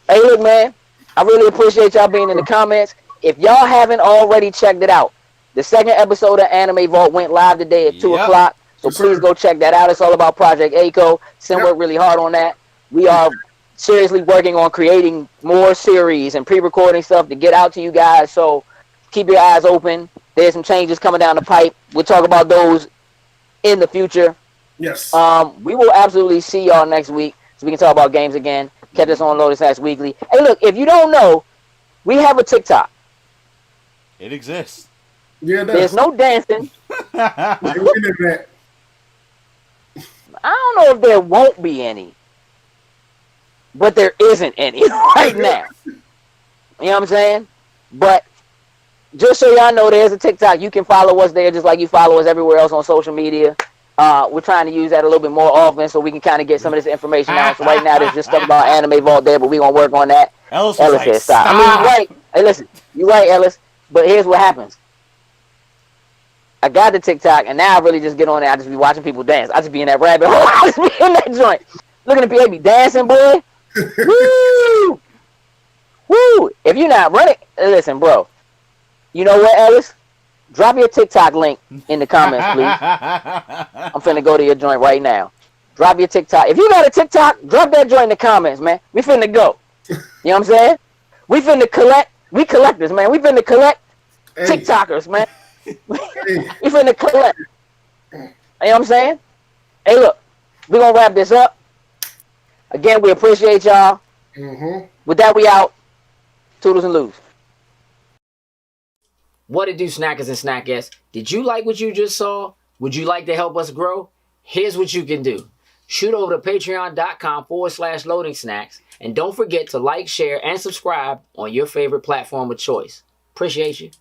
Hey, look, man. I really appreciate y'all being in the comments. If y'all haven't already checked it out, the second episode of Anime Vault went live today at 2 o'clock. So please go check that out. It's all about Project A-ko. Sim worked really hard on that. We are seriously working on creating more series and pre-recording stuff to get out to you guys. So keep your eyes open. There's some changes coming down the pipe. We'll talk about those in the future. Yes. We will absolutely see y'all next week so we can talk about games again. Catch us on Loading Snacks Weekly. Hey, look, if you don't know, we have a TikTok. It exists. Yeah, it does. There's no dancing. I don't know if there won't be any, but there isn't any right now. You know what I'm saying? But just so y'all know, there's a TikTok. You can follow us there just like you follow us everywhere else on social media. We're trying to use that a little bit more often so we can kind of get some of this information out. So right now, there's just stuff about Anime Vault there, but we're going to work on that. Ellis said, stop. I mean, you're right. Hey, listen, you're right, Ellis. But here's what happens. I got the TikTok, and now I really just get on there. I just be watching people dance. I just be in that rabbit hole. I just be in that joint. Looking at people dancing, boy. Woo! Woo! If you're not running, listen, bro. You know what, Ellis? Drop your TikTok link in the comments, please. I'm finna go to your joint right now. Drop your TikTok. If you got a TikTok, drop that joint in the comments, man. We finna go. You know what I'm saying? We finna collect. We collectors, man. We finna collect TikTokers, man. We finna collect. You know what I'm saying? Hey, look. We're gonna wrap this up. Again, we appreciate y'all. With that, we out. Toodles and loos. What it do, snackers and snackettes? Did you like what you just saw? Would you like to help us grow? Here's what you can do. Shoot over to patreon.com/loading snacks. And don't forget to like, share, and subscribe on your favorite platform of choice. Appreciate you.